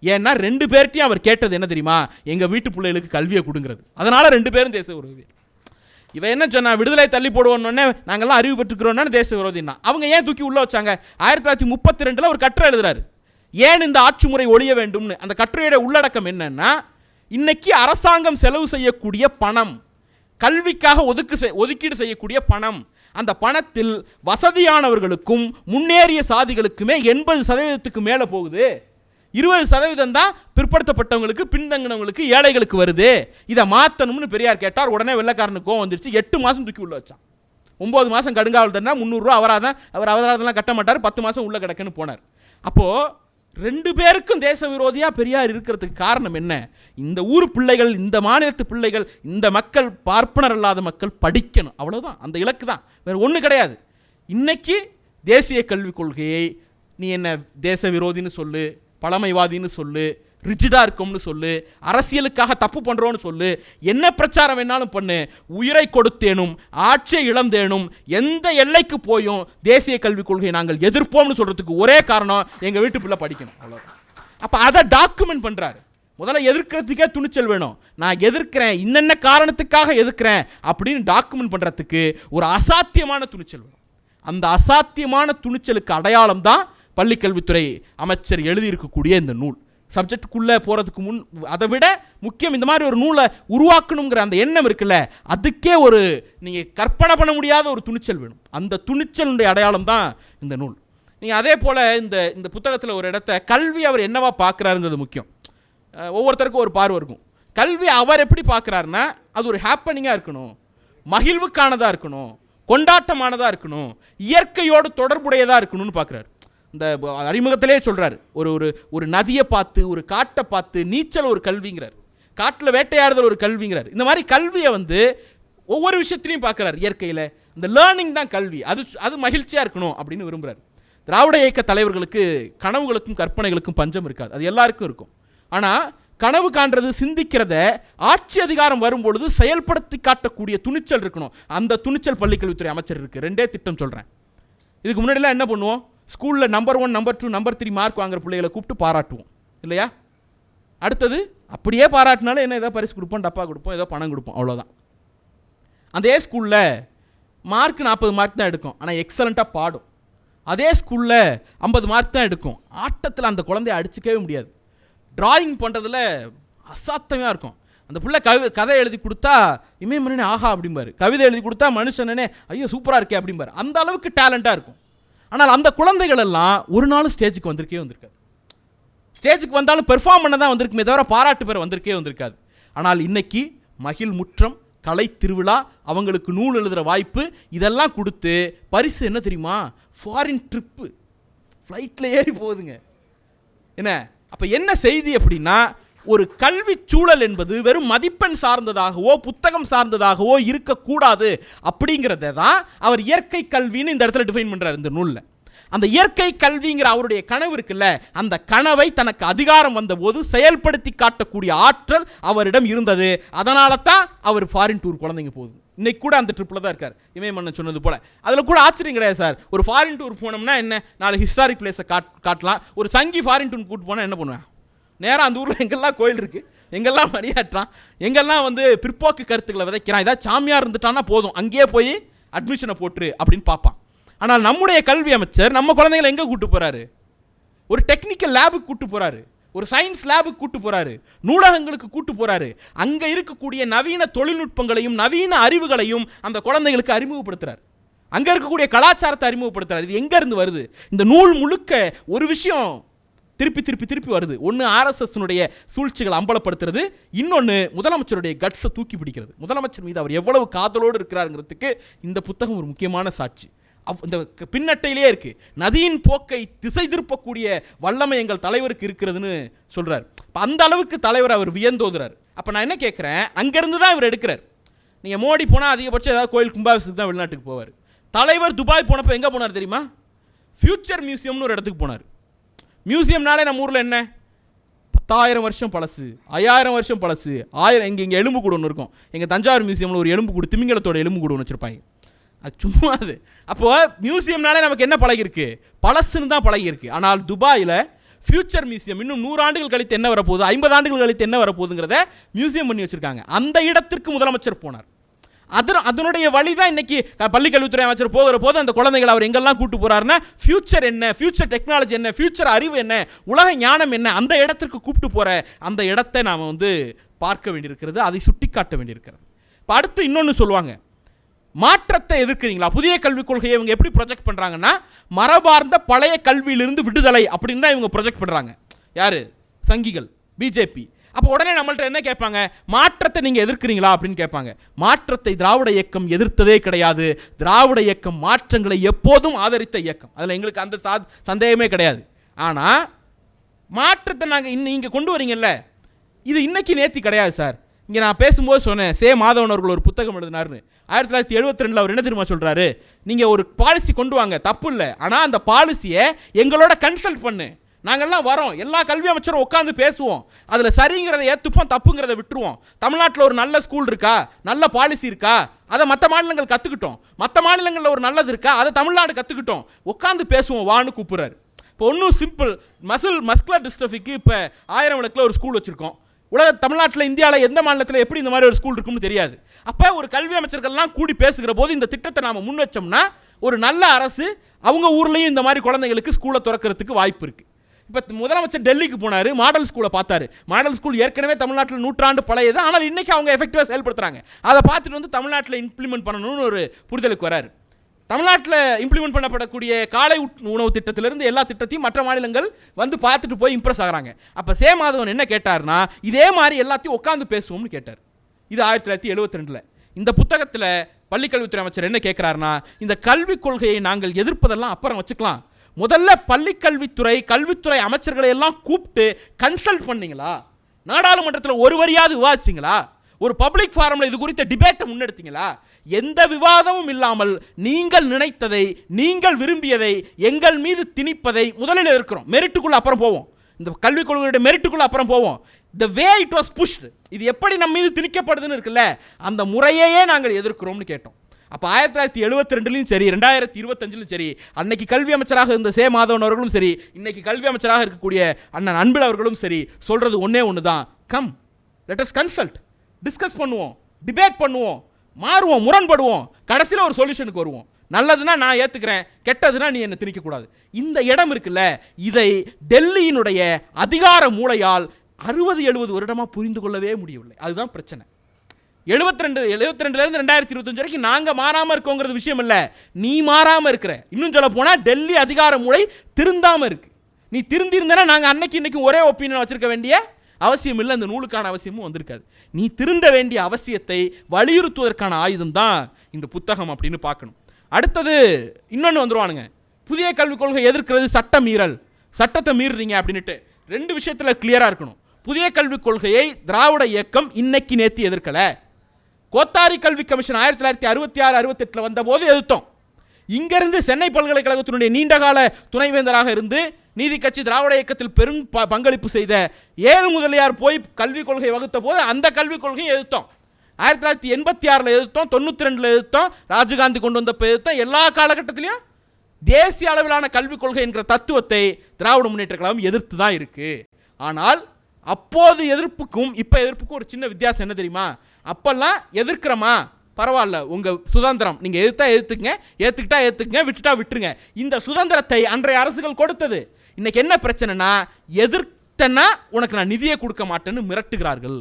ஏன்னா 2 பேர்ட்டையும் அவர் கேட்டது என்ன தெரியுமா? எங்கள் வீட்டு பிள்ளைகளுக்கு கல்வியை கொடுங்கிறது. அதனால் 2 பேரும் தேச விரோதி. இவன் என்ன சொன்னா, விடுதலை தள்ளி போடுவோன்னே நாங்கள்லாம் அறிவு பெற்றுக்கிறோம்னா தேச விரோதினா. அவங்க ஏன் தூக்கி உள்ள வச்சாங்க? 1932 ஒரு கட்டுரை எழுதுறாரு, ஏன் இந்த ஆட்சி முறை ஒழிய வேண்டும்னு. அந்த கட்டுரையோட உள்ளடக்கம் என்னன்னா, இன்னைக்கு அரசாங்கம் செலவு செய்யக்கூடிய பணம், கல்விக்காக ஒதுக்கீடு செய்யக்கூடிய பணம், அந்த பணத்தில் வசதியானவர்களுக்கும் முன்னேறிய சாதிகளுக்குமே 80% மேலே போகுது. 20% தான் பிற்படுத்தப்பட்டவங்களுக்கு, பின்தங்கினவங்களுக்கு, ஏழைகளுக்கு வருது. இதை மாற்றணும்னு பெரியார் கேட்டார். உடனே வெள்ளைக்காரனுக்கு கோவம் வந்துருச்சு. 8 மாதம் தூக்கி உள்ள வச்சான். 9 மாதம் கடுங்காவல் தண்டனை, 300 ரூபா அபராதம். அவர் அபராதம்லாம் கட்ட மாட்டார். 10 மாதம் உள்ள கிடக்குன்னு போனார். அப்போது 2 பேருக்கும் தேச விரோதியாக பெரியார் இருக்கிறதுக்கு காரணம் என்ன? இந்த ஊர் பிள்ளைகள், இந்த மாநிலத்து பிள்ளைகள், இந்த மக்கள், பார்ப்பனர் அல்லாத மக்கள் படிக்கணும், அவ்வளோதான். அந்த இலக்கு தான், வேறு ஒன்றும் கிடையாது. இன்னைக்கு தேசிய கல்விக் கொள்கையை நீ என்ன தேச விரோதின்னு சொல்லு, பழமைவாதின்னு சொல்லு, ரிஜிடாக இருக்கும்னு சொல்லு, அரசியலுக்காக தப்பு பண்ணுறோன்னு சொல்லு, என்ன பிரச்சாரம் வேணாலும் பண்ணு, உயிரை கொடுத்தேனும் ஆட்சியை இழந்தேனும் எந்த எல்லைக்கு போயும் தேசிய கல்விக் கொள்கையை நாங்கள் எதிர்ப்போம்னு சொல்கிறதுக்கு ஒரே காரணம், எங்கள் வீட்டு பிள்ளை படிக்கணும், அவ்வளோதான். அப்போ அதை டாக்குமெண்ட் பண்ணுறாரு. முதல்ல எதிர்க்கிறதுக்கே துணிச்சல் வேணும். நான் எதிர்க்கிறேன், இன்னென்ன காரணத்துக்காக எதிர்க்கிறேன் அப்படின்னு டாக்குமெண்ட் பண்ணுறதுக்கு ஒரு அசாத்தியமான துணிச்சல் வேணும். அந்த அசாத்தியமான துணிச்சலுக்கு அடையாளம் தான் பள்ளிக்கல்வித்துறை அமைச்சர் எழுதியிருக்கக்கூடிய இந்த நூல். சப்ஜெக்டுக்குள்ளே போகிறதுக்கு முன் அதை விட முக்கியம், இந்த மாதிரி ஒரு நூலை உருவாக்கணுங்கிற அந்த எண்ணம் இருக்குல்ல, அதுக்கே ஒரு நீங்கள் கற்பனை பண்ண முடியாத ஒரு துணிச்சல் வேணும். அந்த துணிச்சலுடைய அடையாளம் தான் இந்த நூல். நீங்கள் அதே போல் இந்த புத்தகத்தில் ஒரு இடத்த கல்வி அவர் என்னவா பார்க்குறாருங்கிறது முக்கியம். ஒவ்வொருத்தருக்கும் ஒரு பார்வை இருக்கும். கல்வி அவர் எப்படி பார்க்குறாருன்னா, அது ஒரு ஹாப்பனிங்காக இருக்கணும், மகிழ்வுக்கானதாக இருக்கணும், கொண்டாட்டமானதாக இருக்கணும், இயற்கையோடு தொடர்புடையதாக இருக்கணும்னு பார்க்குறாரு. இந்த அறிமுகத்திலே சொல்கிறார், ஒரு நதியை பார்த்து, ஒரு காட்டை பார்த்து நீச்சல் ஒரு கல்விங்கிறார், காட்டில் வேட்டையாடுதல் ஒரு கல்விங்கிறார். இந்த மாதிரி கல்வியை ஒவ்வொரு விஷயத்துலையும் பார்க்குறாரு. இயற்கையில் இந்த லேர்னிங் தான் கல்வி, அது மகிழ்ச்சியாக இருக்கணும் அப்படின்னு விரும்புகிறார். திராவிட இயக்க தலைவர்களுக்கு கனவுகளுக்கும் கற்பனைகளுக்கும் பஞ்சம் இருக்காது, அது எல்லாருக்கும் இருக்கும். ஆனால் கனவு காண்றது, சிந்திக்கிறத ஆட்சி அதிகாரம் வரும்பொழுது செயல்படுத்தி காட்டக்கூடிய துணிச்சல் இருக்கணும். அந்த துணிச்சல் பள்ளிக்கல்வித்துறை அமைச்சர் இருக்குது. 2 திட்டம் சொல்கிறேன். இதுக்கு முன்னாடிலாம் என்ன பண்ணுவோம், ஸ்கூலில் நம்பர் 1, நம்பர் 2, நம்பர் 3 மார்க் வாங்குற பிள்ளைகளை கூப்பிட்டு பாராட்டுவோம் இல்லையா? அடுத்தது அப்படியே பாராட்டினாலும் என்ன, ஏதோ பரிசு கொடுப்போம், டப்பா கொடுப்போம், ஏதோ பணம் கொடுப்போம், அவ்வளோதான். அதே ஸ்கூலில் மார்க் 40 மார்க் தான் எடுக்கும், ஆனால் எக்ஸலண்ட்டாக பாடும். அதே ஸ்கூலில் 50 மார்க் தான் எடுக்கும், ஆட்டத்தில் அந்த குழந்தைய அடிச்சிக்கவே முடியாது. டிராயிங் பண்ணுறதுல அசாத்தமாக இருக்கும். அந்த பிள்ளை கதை எழுதி கொடுத்தா இமயமன்னனே ஆஹா அப்படிம்பாரு, கவிதை எழுதி கொடுத்தா மனுஷனே ஐயோ சூப்பராக இருக்கே அப்படிம்பாரு. அந்த அளவுக்கு டேலண்டாக இருக்கும். ஆனால் அந்த குழந்தைகள் எல்லாம் ஒரு நாள் ஸ்டேஜுக்கு வந்திருக்காது. ஸ்டேஜுக்கு வந்தாலும் பெர்ஃபார்ம் பண்ண தான் வந்திருக்குமே தவிர பாராட்டு பேர் வந்திருக்காது. ஆனால் இன்னைக்கு மகிழ் முற்றம், கலை திருவிழா, அவங்களுக்கு நூல் எழுதுகிற வாய்ப்பு, இதெல்லாம் கொடுத்து பரிசு என்ன தெரியுமா, ஃபாரின் ட்ரிப்பு, ஃப்ளைட்டில் ஏறி போகுதுங்க. என்ன அப்போ என்ன செய்தி அப்படின்னா, ஒரு கல்வி சூழல் என்பது வெறும் மதிப்பெண் சார்ந்ததாகவோ புத்தகம் சார்ந்ததாகவோ இருக்கக்கூடாது அப்படிங்கிறத தான் அவர் இயற்கை கல்வின்னு இந்த இடத்துல டிஃபைன் பண்ணுறார் இந்த நூலில். அந்த இயற்கை கல்விங்கிற அவருடைய கனவு இருக்குல்ல, அந்த கனவை தனக்கு அதிகாரம் வந்தபோது செயல்படுத்தி காட்டக்கூடிய ஆற்றல் அவரிடம் இருந்தது. அதனால தான் அவர் ஃபாரின் டூர் குழந்தைங்க போகுது. இன்னைக்கு கூட அந்த ட்ரிப்பில் தான் இருக்கார். இமயமன்னன் சொன்னது போல் அதில் கூட ஆச்சரியம் கிடையாது சார். ஒரு ஃபாரின் டூர் போனோம்னா என்ன, 4 ஹிஸ்டாரிக் பிளேஸை காட்டலாம். ஒரு சங்கி ஃபாரின் டூர் கூப்பிட்டு போனால் என்ன பண்ணுவேன், நேராக அந்த ஊரில் எங்கெல்லாம் கோயில் இருக்குது, எங்கெல்லாம் மணியாற்றான், எங்கெல்லாம் பிற்போக்கு கருத்துக்களை விதைக்கிறான், ஏதாவது சாமியார் இருந்துட்டான்னா போதும் அங்கேயே போய் அட்மிஷனை போட்டுரு அப்படின்னு பார்ப்பான். ஆனால் நம்முடைய கல்வி அமைச்சர் நம்ம குழந்தைங்களை எங்கே கூப்பிட்டு போகிறாரு, ஒரு டெக்னிக்கல் லேபுக்கு கூப்பிட்டு போகிறாரு, ஒரு சயின்ஸ் லேபுக்கு கூட்டு போகிறாரு, நூலகங்களுக்கு கூட்டு போகிறாரு. அங்கே இருக்கக்கூடிய நவீன தொழில்நுட்பங்களையும் நவீன அறிவுகளையும் அந்த குழந்தைகளுக்கு அறிமுகப்படுத்துகிறார். அங்கே இருக்கக்கூடிய கலாச்சாரத்தை அறிமுகப்படுத்துகிறார். இது எங்கேருந்து வருது? இந்த நூல் முழுக்க ஒரு விஷயம் திருப்பி வருது. ஒன்று ஆர்எஸ்எஸ்னுடைய சூழ்ச்சிகளை அம்பலப்படுத்துறது, இன்னொன்று முதலமைச்சருடைய கட்ஸை தூக்கி பிடிக்கிறது. முதலமைச்சர் மீது அவர் எவ்வளவு காதலோடு இருக்கிறாருங்கிறதுக்கு இந்த புத்தகம் ஒரு முக்கியமான சாட்சி. இந்த பின்னட்டையிலே இருக்கு, நதியின் போக்கை திசை திருப்பக்கூடிய வல்லமை எங்கள் தலைவருக்கு இருக்கிறதுன்னு சொல்றார். அந்த அளவுக்கு தலைவர் அவர் வியந்தோதுறார். அப்போ நான் என்ன கேட்குறேன், அங்கேருந்து தான் இவர் எடுக்கிறார். நீங்கள் மோடி போனால் அதிகபட்சம் ஏதாவது கோயில் கும்பாபிஷேகத்துக்கு தான் வெளிநாட்டுக்கு போவார். தலைவர் துபாய் போனப்போ எங்கே போனார் தெரியுமா? ஃபியூச்சர் மியூசியம்னு ஒரு இடத்துக்கு போனார். மியூசியம்னாலே நம்ம ஊரில் என்ன, 10,000 வருஷம் பழசு, 5000 வருஷம் பழசு, 1000. இங்கே எலும்பு கூடு ஒன்று இருக்கும். எங்கள் தஞ்சாவூர் மியூசியமில் ஒரு எலும்பு கூடு, திமிங்கலத்தோட எலும்பு கூடு ஒன்று வச்சுருப்பாங்க. அது சும்மா அது. அப்போது மியூசியம்னாலே நமக்கு என்ன பழகிருக்கு, பழசுன்னு தான் பழகிருக்கு. ஆனால் துபாயில் ஃபியூச்சர் மியூசியம் இன்னும் 100 ஆண்டுகள் கழித்து என்ன வரப்போகுது, 50 ஆண்டுகள் கழித்து என்ன வரப்போகுதுங்கிறத மியூசியம் பண்ணி வச்சுருக்காங்க. அந்த இடத்திற்கு முதலமைச்சர் போனார். அதனுடைய வழி தான் இன்னைக்கு பள்ளிக்கல்வித்துறை அமைச்சர் போகிற போது அந்த குழந்தைகள் அவர் எங்கெல்லாம் கூட்டு போறாருன்னா ஃபியூச்சர் என்ன, ஃபியூச்சர் டெக்னாலஜி என்ன, ஃபியூச்சர் அறிவு என்ன, உலக ஞானம் என்ன, அந்த இடத்திற்கு கூப்பிட்டு போற அந்த இடத்தை நாம் பார்க்க வேண்டியிருக்கிறது, அதை சுட்டி காட்ட வேண்டியிருக்கிறது. இப்போ அடுத்து இன்னொன்று சொல்லுவாங்க, மாற்றத்தை எதிர்க்கிறீங்களா? புதிய கல்விக் கொள்கையை இவங்க எப்படி ப்ரொஜெக்ட் பண்றாங்கன்னா, மரபார்ந்த பழைய கல்வியிலிருந்து விடுதலை அப்படின்னு தான் இவங்க ப்ரொஜெக்ட் பண்றாங்க. யாரு? சங்கிகள், பிஜேபி. அப்போ உடனே நம்மள்ட்ட என்ன கேட்பாங்க? மாற்றத்தை நீங்க எதிர்க்கிறீங்களா அப்படின்னு கேட்பாங்க. மாற்றத்தை திராவிட இயக்கம் எதிர்த்ததே கிடையாது. திராவிட இயக்கம் மாற்றங்களை எப்போதும் ஆதரித்த இயக்கம், அதில் எங்களுக்கு அந்த சந்தேகமே கிடையாது. ஆனால் மாற்றத்தை நாங்கள் இங்கே கொண்டு வரீங்கல்ல, இது இன்னைக்கு நேற்று கிடையாது சார். இங்கே நான் பேசும்போது சொன்னேன், சே மாதவன் அவர்கள் ஒரு புத்தகம் எழுதினார்னு. 1972 அவர் என்ன தெரியுமா சொல்கிறாரு? நீங்கள் ஒரு பாலிசி கொண்டு வாங்க, தப்பு இல்லை, ஆனால் அந்த பாலிசியை எங்களோட கன்சல்ட் பண்ணு, நாங்கள்லாம் வரோம், எல்லா கல்வி அமைச்சரும் உட்காந்து பேசுவோம், அதில் சரிங்கிறத ஏற்றுப்போம், தப்புங்கிறத விட்டுருவோம். தமிழ்நாட்டில் ஒரு நல்ல ஸ்கூல் இருக்கா, நல்ல பாலிசி இருக்கா, அதை மற்ற மாநிலங்கள் கற்றுக்கிட்டோம், மற்ற மாநிலங்களில் ஒரு நல்லது இருக்கா, அதை தமிழ்நாடு கற்றுக்கிட்டோம், உட்காந்து பேசுவோம் வான்னு கூப்பிட்றாரு. இப்போ ஒன்றும் சிம்பிள், மஸ்குலர் டிஸ்ட்ரஃபிக்கு இப்போ 1000 விளக்கில் ஒரு ஸ்கூல் வச்சுருக்கோம். தமிழ்நாட்டில், இந்தியாவில் எந்த மாநிலத்தில் எப்படி இந்த மாதிரி ஒரு ஸ்கூல் இருக்கும்னு தெரியாது. அப்போ ஒரு கல்வி அமைச்சர்கள்லாம் கூடி பேசுகிற போது இந்த திட்டத்தை நாம் முன் வச்சோம்னா ஒரு நல்ல அரசு அவங்க ஊர்லேயும் இந்த மாதிரி குழந்தைங்களுக்கு ஸ்கூலை திறக்கிறதுக்கு வாய்ப்பு இருக்குது. இப்போ முதலமைச்சர் டெல்லிக்கு போனார், மாடல் ஸ்கூலை பார்த்தாரு. மாடல் ஸ்கூல் ஏற்கனவே தமிழ்நாட்டில் 100 ஆண்டு பழையது, ஆனால் இன்றைக்கி அவங்க எஃபெக்டிவாக செயல்படுத்துகிறாங்க. அதை பார்த்துட்டு தமிழ்நாட்டில் இம்ப்ளிமெண்ட் பண்ணணும்னு ஒரு புரிதலுக்கு வராரு. தமிழ்நாட்டில் இம்ப்ளிமெண்ட் பண்ணப்படக்கூடிய காலை உணவு திட்டத்திலிருந்து எல்லா திட்டத்தையும் மற்ற மாநிலங்கள் பார்த்துட்டு போய் இம்ப்ரெஸ் ஆகிறாங்க. அப்போ சே மாதவன் என்ன கேட்டார்னா, இதே மாதிரி எல்லாத்தையும் உட்காந்து பேசுவோம்னு கேட்டார். இது 1972. இந்த புத்தகத்தில் பள்ளிக்கல்வித்துறை அமைச்சர் என்ன கேட்குறாருனா, இந்த கல்விக் கொள்கையை நாங்கள் எதிர்ப்பதெல்லாம் அப்புறம் வச்சுக்கலாம், முதல்ல பள்ளிக்கல்வித்துறை கல்வித்துறை அமைச்சர்களை எல்லாம் கூப்பிட்டு கன்சல்ட் பண்ணீங்களா, நாடாளுமன்றத்தில் ஒரு வரியாவது விவாதிச்சிங்களா, ஒரு பப்ளிக் ஃபாரம்ல இது குறித்த டிபேட்டை முன்னெடுத்தீங்களா? எந்த விவாதமும் இல்லாமல் நீங்கள் நினைத்ததை, நீங்கள் விரும்பியதை எங்கள் மீது திணிப்பதை முதலில் இருக்கிறோம். மெரிட்டுக்குள்ள அப்புறம் போவோம், இந்த கல்விக் கொள்கையுடைய மெரிட்டுக்குள்ள அப்புறம் போவோம். the way it was pushed, இது எப்படி நம்ம மீது திணிக்கப்படுதுன்னு இருக்குல்ல, அந்த முறையையே நாங்கள் எதிர்க்கிறோம்னு கேட்டோம். அப்போ 1972 சரி, 2025 சரி, அன்னைக்கு கல்வி அமைச்சராக இருந்த சே மாதவன் அவர்களும் சரி, இன்னைக்கு கல்வி அமைச்சராக இருக்கக்கூடிய அண்ணன் அன்பில் அவர்களும் சரி, சொல்றது ஒன்னே ஒன்று தான், come let us consult, discuss பண்ணுவோம், டிபேட் பண்ணுவோம், மாறுவோம், முரண்படுவோம், கடைசியில் ஒரு சொல்யூஷனுக்கு வருவோம். நல்லதுன்னா நான் ஏற்றுக்கிறேன், கெட்டதுன்னா நீ என்னை திணிக்கக்கூடாது. இந்த இடம் இருக்குல்ல, இதை டெல்லியினுடைய அதிகார மூளையால் 60-70 வருடமாக புரிந்து கொள்ளவே முடியவில்லை. அதுதான் பிரச்சனை. 72 2025 வரைக்கும் நாங்கள் மாறாமல் இருக்கோங்கிறது விஷயம் இல்லை, நீ மாறாமல் இருக்கிற. இன்னும் சொல்ல போனால் டெல்லி அதிகார மூளை திருந்தாமல் இருக்கு. நீ திருந்திருந்தனா நாங்கள் அன்னைக்கு இன்னைக்கு ஒரே ஒப்பீனியன் வச்சிருக்க வேண்டிய அவசியம் இல்லை, அந்த நூலுக்கான அவசியமும் வந்திருக்காது. நீ திருந்த வேண்டிய அவசியத்தை வலியுறுத்துவதற்கான ஆயுதம் தான் இந்த புத்தகம் அப்படின்னு பார்க்கணும். அடுத்தது இன்னொன்று வந்துருவானுங்க, புதிய கல்விக் கொள்கை எதிர்க்கிறது சட்ட மீறல், சட்டத்தை மீறுறீங்க அப்படின்ட்டு. 2 விஷயத்தில் கிளியராக இருக்கணும். புதிய கல்விக் கொள்கையை திராவிட இயக்கம் இன்னைக்கு நேற்று எதிர்க்கலை. கோத்தாரி கல்வி கமிஷன் 1966-68 வந்த போது எதிர்த்தோம். இங்கிருந்து சென்னை பல்கலைக்கழகத்தினுடைய நீண்டகால துணைவேந்தராக இருந்து நீதி கட்சி திராவிட இயக்கத்தில் பெரும் பங்களிப்பு செய்த ஏழு முதலியார் போய் கல்விக் கொள்கை வகுத்த போது அந்த கல்விக் கொள்கையை எதிர்த்தோம். 1986 எதிர்த்தோம், 92 எதிர்த்தோம், ராஜீவ்காந்தி கொண்டு வந்த எதிர்த்தோம். எல்லா காலகட்டத்திலையும் தேசிய அளவிலான கல்விக் கொள்கை என்கிற தத்துவத்தை திராவிட முன்னேற்ற கழகம் எதிர்த்து தான் இருக்கு. ஆனால் அப்போது எதிர்ப்புக்கும் இப்போ எதிர்ப்புக்கும் ஒரு சின்ன வித்தியாசம் என்ன தெரியுமா? அப்பெல்லாம் எதிர்க்கிறோமா, பரவாயில்ல, உங்கள் சுதந்திரம், நீங்கள் எதிர்த்தா எதிர்த்துங்க, ஏற்றுக்கிட்டா ஏற்றுக்குங்க, விட்டுட்டா விட்டுருங்க. இந்த சுதந்திரத்தை அன்றைய அரசுகள் கொடுத்தது. இன்னைக்கு என்ன பிரச்சனைனா, எதிர்த்தனா உனக்கு நான் நிதியை கொடுக்க மாட்டேன்னு மிரட்டுகிறார்கள்.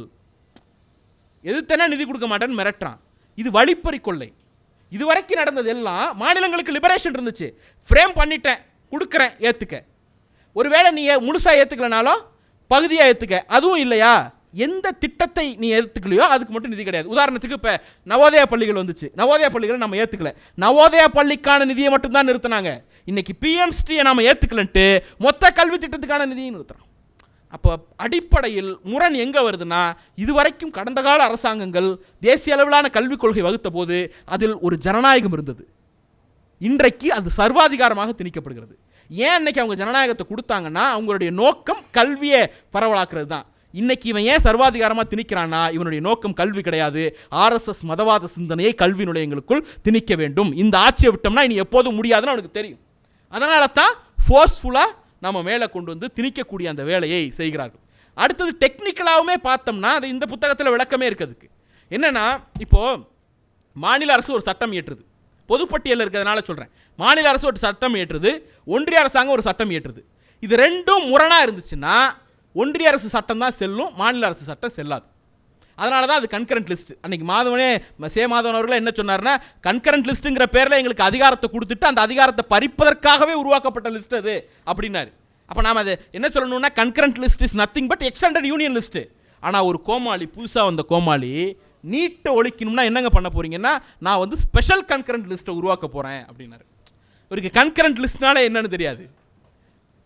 எதிர்த்தனா நிதி கொடுக்க மாட்டேன்னு மிரட்டுறான். இது வழிப்பறி கொள்ளை. இதுவரைக்கும் நடந்தது எல்லாம் மாநிலங்களுக்கு லிபரேஷன் இருந்துச்சு. ஃப்ரேம் பண்ணிட்டேன், கொடுக்குறேன், ஏற்றுக்க. ஒருவேளை நீ முழுசாக ஏற்றுக்கலனாலும் பகுதியாக ஏற்றுக்க. அதுவும் இல்லையா, எந்த திட்டத்தை நீ ஏற்றுக்கலையோ அதுக்கு மட்டும் நிதி கிடையாது. உதாரணத்துக்கு இப்போ நவோதயா பள்ளிகள் வந்துச்சு, நவோதயா பள்ளிகளை நம்ம ஏற்றுக்கல, நவோதயா பள்ளிக்கான நிதியை மட்டும்தான் நிறுத்தினாங்க. இன்னைக்கு பிஎம்ஸ்டியை நம்ம ஏற்றுக்கலன்ட்டு மொத்த கல்வி திட்டத்துக்கான நிதியை நிறுத்துறோம். அப்போ அடிப்படையில் முரண் எங்கே வருதுன்னா, இதுவரைக்கும் கடந்த கால அரசாங்கங்கள் தேசிய அளவிலான கல்விக் கொள்கை வகுத்த போது அதில் ஒரு ஜனநாயகம் இருந்தது. இன்றைக்கு அது சர்வாதிகாரமாக திணிக்கப்படுகிறது. ஏன் இன்னைக்கு அவங்க ஜனநாயகத்தை கொடுத்தாங்கன்னா, அவங்களுடைய நோக்கம் கல்வியை பரவலாக்குறது தான். இன்னைக்கு இவன் ஏன் சர்வாதிகாரமாக திணிக்கிறான்னா, இவனுடைய நோக்கம் கல்வி கிடையாது. ஆர்எஸ்எஸ் மதவாத சிந்தனையை கல்வி நிலையங்களுக்குள் திணிக்க வேண்டும். இந்த ஆட்சியை விட்டோம்னா இனி எப்போதும் முடியாதுன்னு அவனுக்கு தெரியும். அதனால தான் ஃபோர்ஸ்ஃபுல்லாக நம்ம மேலே கொண்டு வந்து திணிக்கக்கூடிய அந்த வேலையை செய்கிறார்கள். அடுத்தது டெக்னிக்கலாகவுமே பார்த்தோம்னா, அது இந்த புத்தகத்தில் விளக்கமே இருக்கிறதுக்கு என்னென்னா, இப்போது மாநில அரசு ஒரு சட்டம் இயற்றுது, பொதுப்பட்டியலில் இருக்கிறதுனால சொல்கிறேன், மாநில அரசு ஒரு சட்டம் இயற்றுது, ஒன்றிய அரசாங்கம் ஒரு சட்டம் இயற்றுது. இது ரெண்டும் முரணாக இருந்துச்சுன்னா ஒன்றிய அரசு சட்டம் தான் செல்லும், மாநில அரசு சட்டம் செல்லாது. அதனால தான் அது கன்கரண்ட் லிஸ்ட். அன்றைக்கி மாதவனே மாதவன் அவர்கள் என்ன சொன்னார்னா, கன்கரண்ட் லிஸ்ட்டுங்கிற பேரில் எங்களுக்கு அதிகாரத்தை கொடுத்துட்டு அந்த அதிகாரத்தை பறிப்பதற்காகவே உருவாக்கப்பட்ட லிஸ்ட் அது அப்படின்னாரு. அப்போ நாம் அது என்ன சொல்லணும்னா, concurrent list is nothing but extended union list. ஆனால் ஒரு கோமாளி, புதுசாக வந்த கோமாளி நீட்டை ஒழிக்கணும்னா என்னங்க பண்ண போகிறீங்கன்னா, நான் வந்து ஸ்பெஷல் கன்கரண்ட் லிஸ்ட்டை உருவாக்க போகிறேன் அப்படின்னாரு. இவருக்கு கன்கரண்ட் லிஸ்ட்னால என்னன்னு தெரியாது,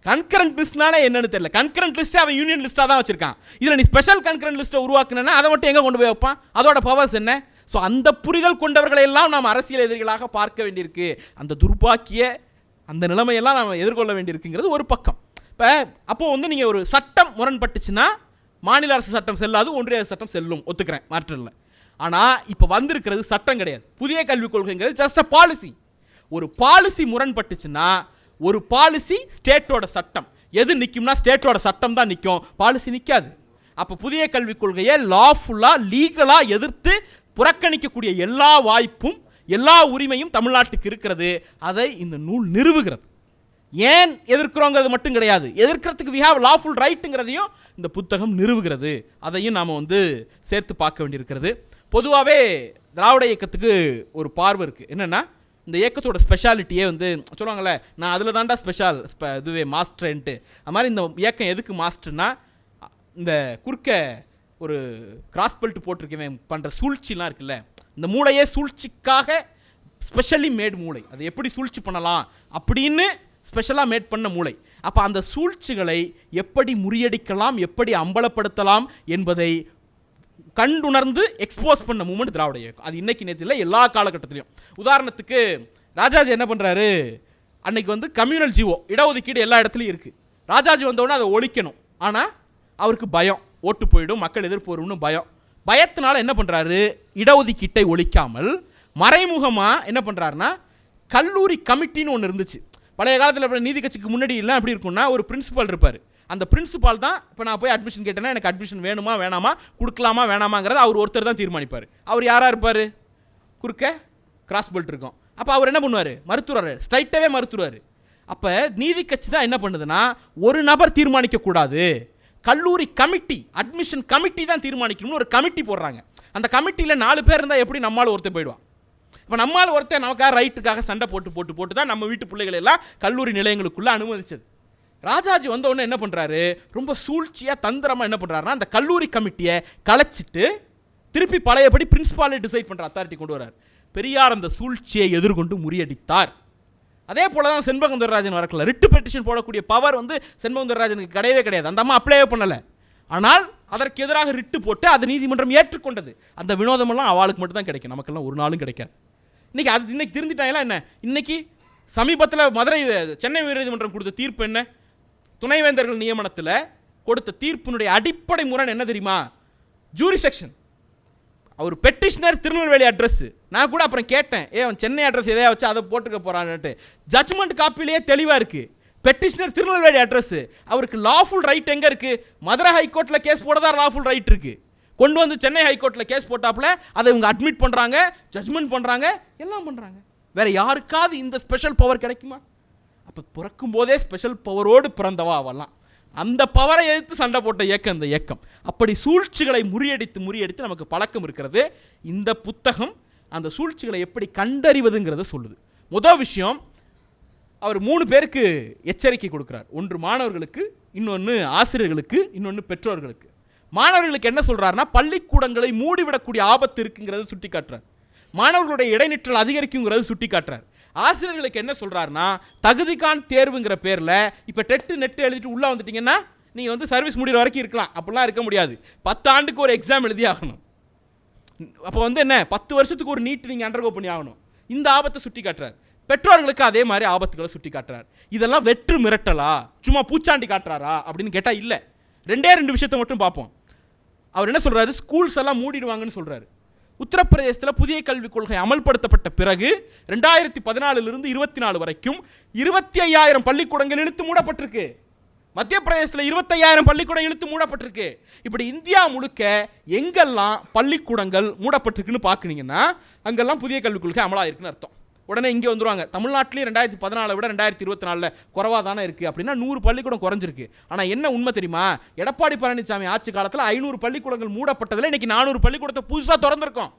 கன்கரண்ட் லிஸ்ட்னால என்னன்னு தெரியல. கன்கரண்ட் லிஸ்ட்டை அவன் யூனியன் லிஸ்ட்டாக தான் வச்சிருக்கான். இதில் நீ ஸ்பெஷல் கன்கரண்ட் லிஸ்ட்டை உருவாக்குனா அதை மட்டும் எங்கே கொண்டு போய் வைப்பான், அதோட பவர்ஸ் என்ன? ஸோ அந்த புரிதல் கொண்டவர்களை எல்லாம் நாம் அரசியல் எதிரிகளாக பார்க்க வேண்டியிருக்கு. அந்த துர்பாக்கிய அந்த நிலைமையெல்லாம் நாம் எதிர்கொள்ள வேண்டியிருக்குங்கிறது ஒரு பக்கம். இப்போ அப்போது வந்து நீங்கள் ஒரு சட்டம் முரண்பட்டுச்சுன்னா மாநில அரசு சட்டம் செல்லாது, ஒன்றிய அரசு சட்டம் செல்லும், ஒத்துக்கிறேன், மாற்றில்லை. ஆனால் இப்போ வந்திருக்கிறது சட்டம் கிடையாது, புதிய கல்விக் கொள்கைங்கிறது ஜஸ்ட் அ பாலிசி. ஒரு பாலிசி முரண்பட்டுச்சுன்னா ஒரு பாலிசி ஸ்டேட்டோட சட்டம் எது நிற்கும்னா ஸ்டேட்டோட சட்டம் தான் நிற்கும், பாலிசி நிற்காது. அப்போ புதிய கல்விக் கொள்கையை லாஃபுல்லாக லீகலாக எதிர்த்து புறக்கணிக்கக்கூடிய எல்லா வாய்ப்பும் எல்லா உரிமையும் தமிழ்நாட்டுக்கு இருக்கிறது. அதை இந்த நூல் நிறுவுகிறது. ஏன் எதிர்க்கிறோங்கிறது மட்டும் கிடையாது, எதிர்க்கிறதுக்கு வி ஹேவ் லாஃபுல் ரைட்டுங்கிறதையும் இந்த புத்தகம் நிறுவுகிறது. அதையும் நாம் வந்து சேர்த்து பார்க்க வேண்டியிருக்கிறது. பொதுவாகவே திராவிட இயக்கத்துக்கு ஒரு பார்வை இருக்குது. என்னென்னா, இந்த இயக்கத்தோட ஸ்பெஷாலிட்டியே வந்து சொல்லுவாங்கள்ல, நான் அதில் தாண்டா ஸ்பெஷல் இதுவே மாஸ்டர்ன்ட்டு. அது மாதிரி இந்த இயக்கம் எதுக்கு மாஸ்டர்னா, இந்த குறுக்க ஒரு கிராஸ் பெல்ட் போட்டிருக்கவன் பண்ணுற சூழ்ச்சிலாம் இருக்குல்ல, இந்த மூளையே சூழ்ச்சிக்காக ஸ்பெஷலி மேட் மூளை. அதை எப்படி சூழ்ச்சி பண்ணலாம் அப்படின்னு ஸ்பெஷலாக மேட் பண்ண மூளை. அப்போ அந்த சூழ்ச்சிகளை எப்படி முறியடிக்கலாம், எப்படி அம்பலப்படுத்தலாம் என்பதை கண்டுணர்ந்து எக்ஸ்போஸ் பண்ண மூமெண்ட் திராவிட இயக்கம். அது இன்னைக்கு நேற்று இல்லை, எல்லா காலகட்டத்திலையும். உதாரணத்துக்கு ராஜாஜி என்ன பண்ணுறாரு, அன்னைக்கு வந்து கம்யூனல் ஜீவோ இடஒதுக்கீடு எல்லா இடத்துலையும் இருக்குது. ராஜாஜி வந்தோடனே அதை ஒழிக்கணும், ஆனால் அவருக்கு பயம், ஓட்டு போயிடும், மக்கள் எதிர்ப்பு வரும்னு பயம். பயத்தினால என்ன பண்ணுறாரு, இடஒதுக்கீட்டை ஒழிக்காமல் மறைமுகமாக என்ன பண்ணுறாருன்னா, கல்லூரி கமிட்டின்னு ஒன்று இருந்துச்சு. பழைய காலத்தில் நீதி கட்சிக்கு முன்னாடி எல்லாம் எப்படி இருக்கும்னா, ஒரு பிரின்சிபால் இருப்பார். அந்த பிரின்சிபால் தான் இப்போ நான் போய் அட்மிஷன் கேட்டேன்னா எனக்கு அட்மிஷன் வேணுமா வேணாமா, கொடுக்கலாமா வேணாமாங்கிறத அவர் ஒருத்தர் தான் தீர்மானிப்பார். அவர் யாராக இருப்பார், குறுக்க கிராஸ் பெல்ட் இருக்கும். அப்போ அவர் என்ன பண்ணுவார், மறுத்துறாரு, ஸ்ட்ரைட்டாகவே மறுத்துருவார். அப்போ நீதி கட்சி தான் என்ன பண்ணுதுன்னா, ஒரு நபர் தீர்மானிக்கக்கூடாது, கல்லூரி கமிட்டி, அட்மிஷன் கமிட்டி தான் தீர்மானிக்கணும்னு ஒரு கமிட்டி போடுறாங்க. அந்த கமிட்டியில் 4 பேர் இருந்தால் எப்படி நம்மளால் ஒருத்தர் போயிடுவான். இப்போ நம்மளால் ஒருத்தர் நமக்காக ரைட்டுக்காக சண்டை போட்டு தான் நம்ம வீட்டு பிள்ளைகள் எல்லாம் கல்லூரி நிலையங்களுக்குள்ளே அனுமதிச்சது. ராஜாஜி வந்த உடனே என்ன பண்ணுறாரு, ரொம்ப சூழ்ச்சியாக தந்திரமாக என்ன பண்ணுறாருன்னா, அந்த கல்லூரி கமிட்டியை கலைச்சிட்டு திருப்பி பழையபடி பிரின்சிபாலை டிசைட் பண்ணுற அத்தாரிட்டி கொண்டு வர்றார். பெரியார் அந்த சூழ்ச்சியை எதிர்கொண்டு முறியடித்தார். அதே போல தான் செண்பகந்தரராஜன் வரக்கல, ரிட்டு பெட்டிஷன் போடக்கூடிய பவர் வந்து செண்பகந்தரராஜனுக்கு கிடையவே கிடையாது, அந்த அம்மா அப்ளைவே பண்ணலை. ஆனால் அதற்கு எதிராக ரிட்டு போட்டு அது நீதிமன்றம் ஏற்றுக்கொண்டது. அந்த வினோதமெல்லாம் அவளுக்கு மட்டும் தான் கிடைக்கும், நமக்கெல்லாம் ஒரு நாளும் கிடைக்காது. இன்னைக்கு திருந்திட்டாங்களா என்ன? இன்னைக்கு சமீபத்தில் சென்னை உயர்நீதிமன்றம் கொடுத்த தீர்ப்பு என்ன, துணைவேந்தர்கள் நியமனத்தில் கொடுத்த தீர்ப்பினுடைய அடிப்படை முரண் என்ன தெரியுமா, ஜூரி செக்ஷன். அவர் பெட்டிஷனர் திருநெல்வேலி அட்ரஸ், நான் கூட அப்புறம் கேட்டேன், அவன் சென்னை அட்ரஸ் எதையா வச்சு அதை போட்டுக்க போறான்ட்டு. ஜட்ஜ்மெண்ட் காப்பிலேயே தெளிவாக இருக்கு, பெட்டிஷனர் திருநெல்வேலி அட்ரஸ். அவருக்கு லாஃபுல் ரைட் எங்கே இருக்கு, மதுரை ஹைகோர்ட்டில் கேஸ் போடதான் லாஃபுல் ரைட் இருக்கு. கொண்டு வந்து சென்னை ஹைகோர்ட்டில் கேஸ் போட்டாப்புல அதை இவங்க அட்மிட் பண்ணுறாங்க, ஜட்ஜ்மெண்ட் பண்ணுறாங்க, எல்லாம் பண்ணுறாங்க. வேற யாருக்காவது இந்த ஸ்பெஷல் பவர் கிடைக்குமா? அப்போ பிறக்கும் போதே ஸ்பெஷல் பவரோடு பிறந்தவா அவெல்லாம். அந்த பவரை எதிர்த்து சண்டை போட்ட இயக்கம் இந்த இயக்கம். அப்படி சூழ்ச்சிகளை முறியடித்து நமக்கு பழக்கம் இருக்கிறது. இந்த புத்தகம் அந்த சூழ்ச்சிகளை எப்படி கண்டறிவதுங்கிறத சொல்லுது. முதல் விஷயம், அவர் 3 பேருக்கு எச்சரிக்கை கொடுக்குறார். ஒன்று மாணவர்களுக்கு, இன்னொன்று ஆசிரியர்களுக்கு, இன்னொன்று பெற்றோர்களுக்கு. மாணவர்களுக்கு என்ன சொல்றாருன்னா, பள்ளிக்கூடங்களை மூடிவிடக்கூடிய ஆபத்து இருக்குங்கிறத சுட்டி காட்டுறார். மாணவர்களுடைய இடைநிற்றல் அதிகரிக்குங்கிறது சுட்டி காட்டுறார். ஆசிரியர்களுக்கு என்ன சொல்றாருன்னா, தகுதிகான் தேர்வுங்கிற பேரில் இப்போ நெட்டு எழுதிட்டு உள்ளே வந்துட்டீங்கன்னா நீங்கள் வந்து சர்வீஸ் முடிகிற வரைக்கும் இருக்கலாம், அப்படிலாம் இருக்க முடியாது. 10 ஆண்டுக்கு ஒரு எக்ஸாம் எழுதி ஆகணும். அப்போ வந்து என்ன, 10 வருஷத்துக்கு ஒரு நீட் நீங்கள் அண்டர்கோ பண்ணி ஆகணும். இந்த ஆபத்தை சுட்டி காட்டுறார். பெற்றோர்களுக்கு அதே மாதிரி ஆபத்துகளை சுட்டி காட்டுறார். இதெல்லாம் வெற்று மிரட்டலா, சும்மா பூச்சாண்டி காட்டுறாரா அப்படின்னு கேட்டால் இல்லை. 2 விஷயத்தை மட்டும் பார்ப்போம். அவர் என்ன சொல்றாரு, ஸ்கூல்ஸ் எல்லாம் மூடிடுவாங்கன்னு சொல்றாரு. உத்தரப்பிரதேசத்தில் புதிய கல்விக் கொள்கை அமல்படுத்தப்பட்ட பிறகு 2014 24 வரைக்கும் 25,000 பள்ளிக்கூடங்கள் இழுத்து மூடப்பட்டிருக்கு. மத்திய பிரதேசத்தில் 25,000 பள்ளிக்கூடம் இழுத்து மூடப்பட்டிருக்கு. இப்படி இந்தியா முழுக்க எங்கெல்லாம் பள்ளிக்கூடங்கள் மூடப்பட்டிருக்குன்னு பார்க்குறீங்கன்னா அங்கெல்லாம் புதிய கல்விக் கொள்கை அமலாக இருக்குன்னு அர்த்தம். உடனே இங்கே வந்துருவாங்க, தமிழ்நாட்டிலேயே 2014 விட 2024 குறைவாக தானே இருக்குது அப்படின்னா 100 பள்ளிக்கூடம் குறைஞ்சிருக்கு. ஆனால் என்ன உண்மை தெரியுமா, எடப்பாடி பழனிசாமி ஆட்சி காலத்தில் 500 பள்ளிக்கூடங்கள் மூடப்பட்டதில் இன்றைக்கி 400 பள்ளிக்கூடத்தை புதுசாக திறந்திருக்கோம்.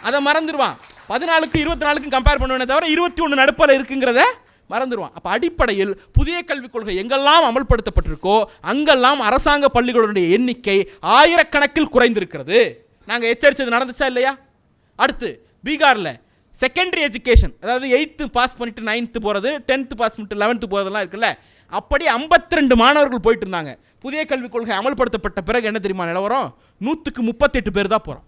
அதை மறந்துடுவான். 14க்கும் 24க்கும் கம்பேர் பண்ணுவேனே தவிர 21 நடுப்பில் இருக்குங்கிறத மறந்துடுவான். அப்போ அடிப்படையில் புதிய கல்விக் கொள்கை எங்கெல்லாம் அமல்படுத்தப்பட்டிருக்கோ அங்கெல்லாம் அரசாங்க பள்ளிகளுடைய எண்ணிக்கை ஆயிரக்கணக்கில் குறைந்திருக்கிறது. நாங்கள் எச்சரித்தது நடந்துச்சா இல்லையா? அடுத்து பீகாரில் செகண்டரி எஜுகேஷன், அதாவது 8th பாஸ் பண்ணிட்டு 9th போகிறது, 10th பாஸ் பண்ணிட்டு 11th போகிறதெல்லாம் இருக்குல்ல, அப்படி 52 மாணவர்கள் போயிட்டு இருந்தாங்க. புதிய கல்விக் கொள்கை அமல்படுத்தப்பட்ட பிறகு என்ன தெரியுமா நிலவரம்? 100க்கு 38 பேர் தான் போகிறோம்.